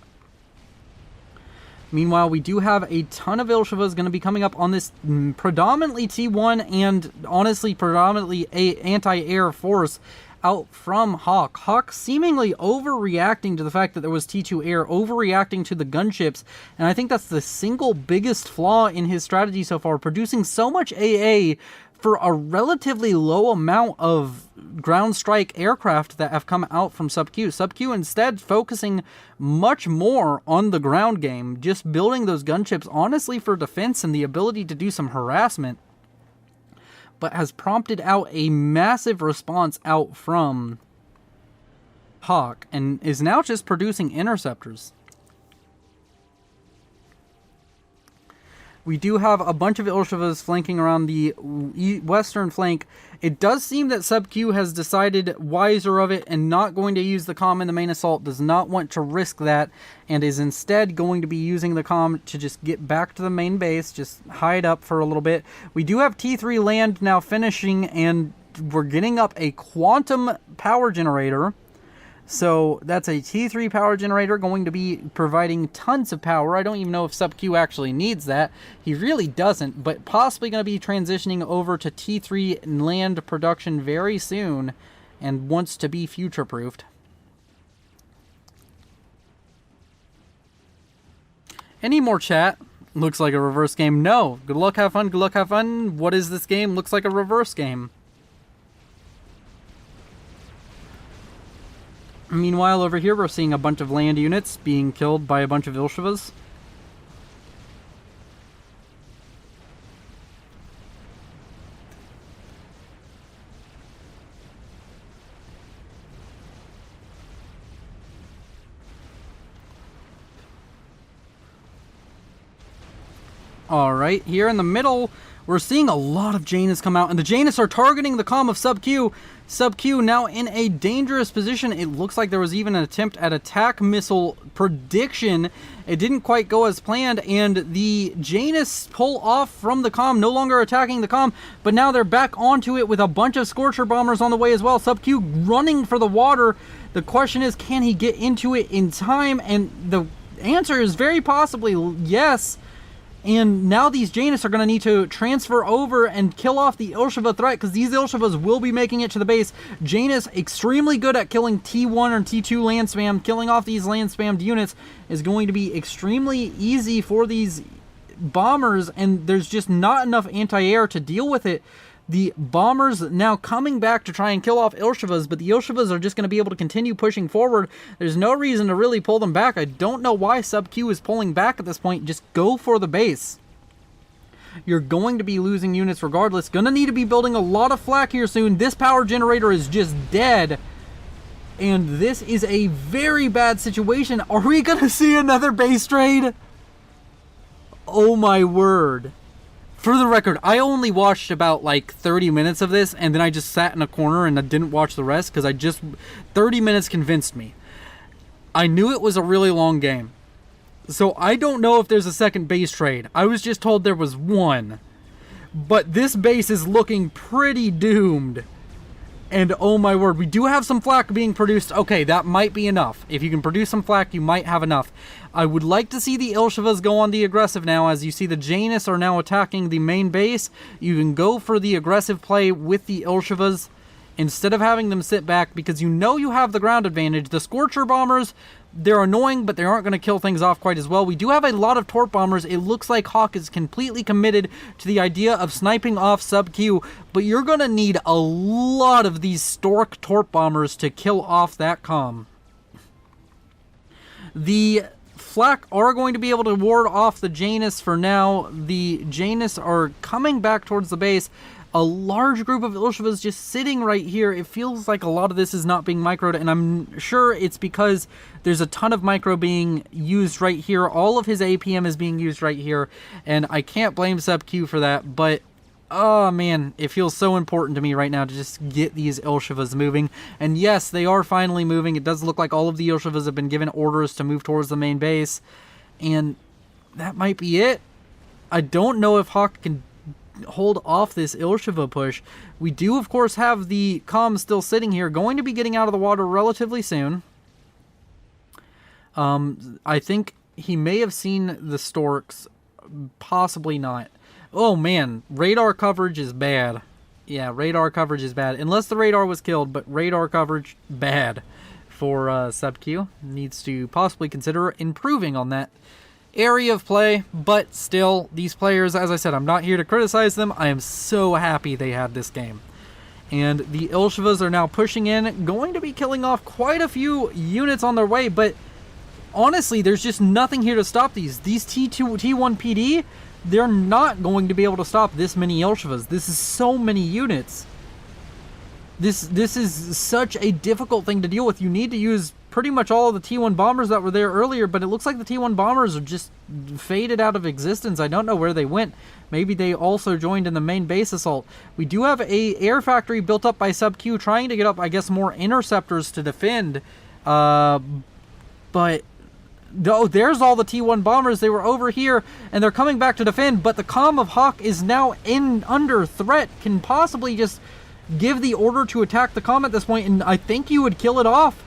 Meanwhile, we do have a ton of Ilshivas going to be coming up on this predominantly T1 and honestly predominantly anti-air force out from Hawk. Hawk seemingly overreacting to the fact that there was T2 air, overreacting to the gunships, and I think that's the single biggest flaw in his strategy so far, producing so much AA for a relatively low amount of ground strike aircraft that have come out from Sub Q. Sub Q instead focusing much more on the ground game, just building those gunships honestly for defense and the ability to do some harassment, but has prompted out a massive response out from Hawk and is now just producing interceptors. We do have a bunch of Ilshivas flanking around the western flank. It does seem that Sub Q has decided wiser of it and not going to use the comm in the main assault, does not want to risk that, and is instead going to be using the comm to just get back to the main base, just hide up for a little bit. We do have T3 land now finishing, and we're getting up a quantum power generator. So that's a T3 power generator going to be providing tons of power. I don't even know if Sub Q actually needs that. He really doesn't, but possibly going to be transitioning over to T3 land production very soon and wants to be future-proofed. Any more chat? Looks like a reverse game. No. Good luck, have fun, good luck, have fun. What is this game? Looks like a reverse game. Meanwhile, over here, we're seeing a bunch of land units being killed by a bunch of Ilshivas. Alright, here in the middle, we're seeing a lot of Janus come out, and the Janus are targeting the comm of Sub Q. Sub Q now in a dangerous position. It looks like there was even an attempt at attack missile prediction. It didn't quite go as planned, and the Janus pull off from the comm, no longer attacking the comm, but now they're back onto it with a bunch of Scorcher bombers on the way as well. Sub Q running for the water. The question is, can he get into it in time? And the answer is very possibly yes. And now these Janus are going to need to transfer over and kill off the Ilshiva threat, because these Ilshivas will be making it to the base. Janus, extremely good at killing T1 or T2 land spam. Killing off these land spammed units is going to be extremely easy for these bombers, and there's just not enough anti-air to deal with it. The bombers now coming back to try and kill off Ilshivas, but the Ilshivas are just going to be able to continue pushing forward. There's no reason to really pull them back. I don't know why Sub Q is pulling back at this point. Just go for the base. You're going to be losing units regardless. Going to need to be building a lot of flak here soon. This power generator is just dead. And this is a very bad situation. Are we going to see another base trade? Oh my word. For the record, I only watched about like 30 minutes of this, and then I just sat in a corner and I didn't watch the rest because 30 minutes convinced me. I knew it was a really long game. So I don't know if there's a second base trade. I was just told there was one. But this base is looking pretty doomed. And oh my word, we do have some flak being produced. Okay, that might be enough. If you can produce some flak, you might have enough. I would like to see the Ilshivas go on the aggressive now. As you see, the Janus are now attacking the main base. You can go for the aggressive play with the Ilshivas instead of having them sit back, because you know you have the ground advantage. The Scorcher bombers, they're annoying, but they aren't going to kill things off quite as well. We do have a lot of Torp bombers. It looks like Hawk is completely committed to the idea of sniping off Sub Q, but you're going to need a lot of these Stork Torp bombers to kill off that comm. The flak are going to be able to ward off the Janus for now. The Janus are coming back towards the base. A large group of Ilshivas just sitting right here. It feels like a lot of this is not being microed, and I'm sure it's because there's a ton of micro being used right here. All of his APM is being used right here, and I can't blame Sub Q for that, but oh man, it feels so important to me right now to just get these Ilshivas moving. And yes, they are finally moving. It does look like all of the Ilshivas have been given orders to move towards the main base, and that might be it. I don't know if Hawk can hold off this Ilshiva push. We do, of course, have the comm still sitting here, going to be getting out of the water relatively soon. I think he may have seen the Storks, possibly not. Oh man, radar coverage is bad. Yeah, radar coverage is bad. Unless the radar was killed, but radar coverage, bad for Sub Q. Needs to possibly consider improving on that area of play, but still, these players, as I said, I'm not here to criticize them. I am so happy they had this game. And the Ilshivas are now pushing in, going to be killing off quite a few units on their way, but honestly, there's just nothing here to stop these. These T2, T1 PD, they're not going to be able to stop this many Ilshivas. This is so many units. This is such a difficult thing to deal with. You need to use pretty much all of the T1 bombers that were there earlier, but it looks like the T1 bombers are just faded out of existence. I don't know where they went. Maybe they also joined in the main base assault. We do have a air factory built up by Sub-Q trying to get up, I guess, more interceptors to defend. But oh, there's all the T1 bombers. They were over here, and they're coming back to defend, but the comm of Hawk is now under threat. Can possibly just give the order to attack the comm at this point, and I think you would kill it off.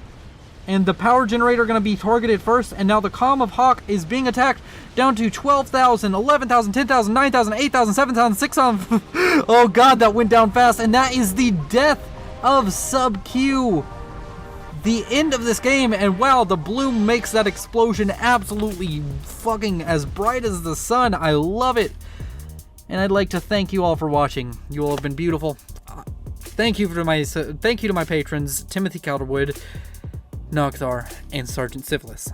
And the power generator going to be targeted first, and now the comm of Hawk is being attacked down to 12,000, 11,000, 10,000, 9,000, 8,000, 7,000, 6,000. Oh god, that went down fast, and that is the death of Sub-Q. The end of this game, and wow, the bloom makes that explosion absolutely fucking as bright as the sun. I love it. And I'd like to thank you all for watching. You all have been beautiful. Thank you to my patrons, Timothy Calderwood, Nocthar, and Sergeant Syphilis.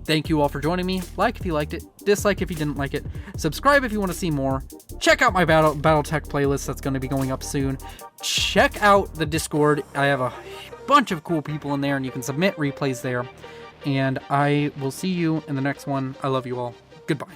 Thank you all for joining me. Like if you liked it, dislike if you didn't like it, subscribe if you want to see more, check out my Battletech playlist that's going to be going up soon, check out the Discord. I have a bunch of cool people in there and you can submit replays there, and I will see you in the next one. I love you all. Goodbye.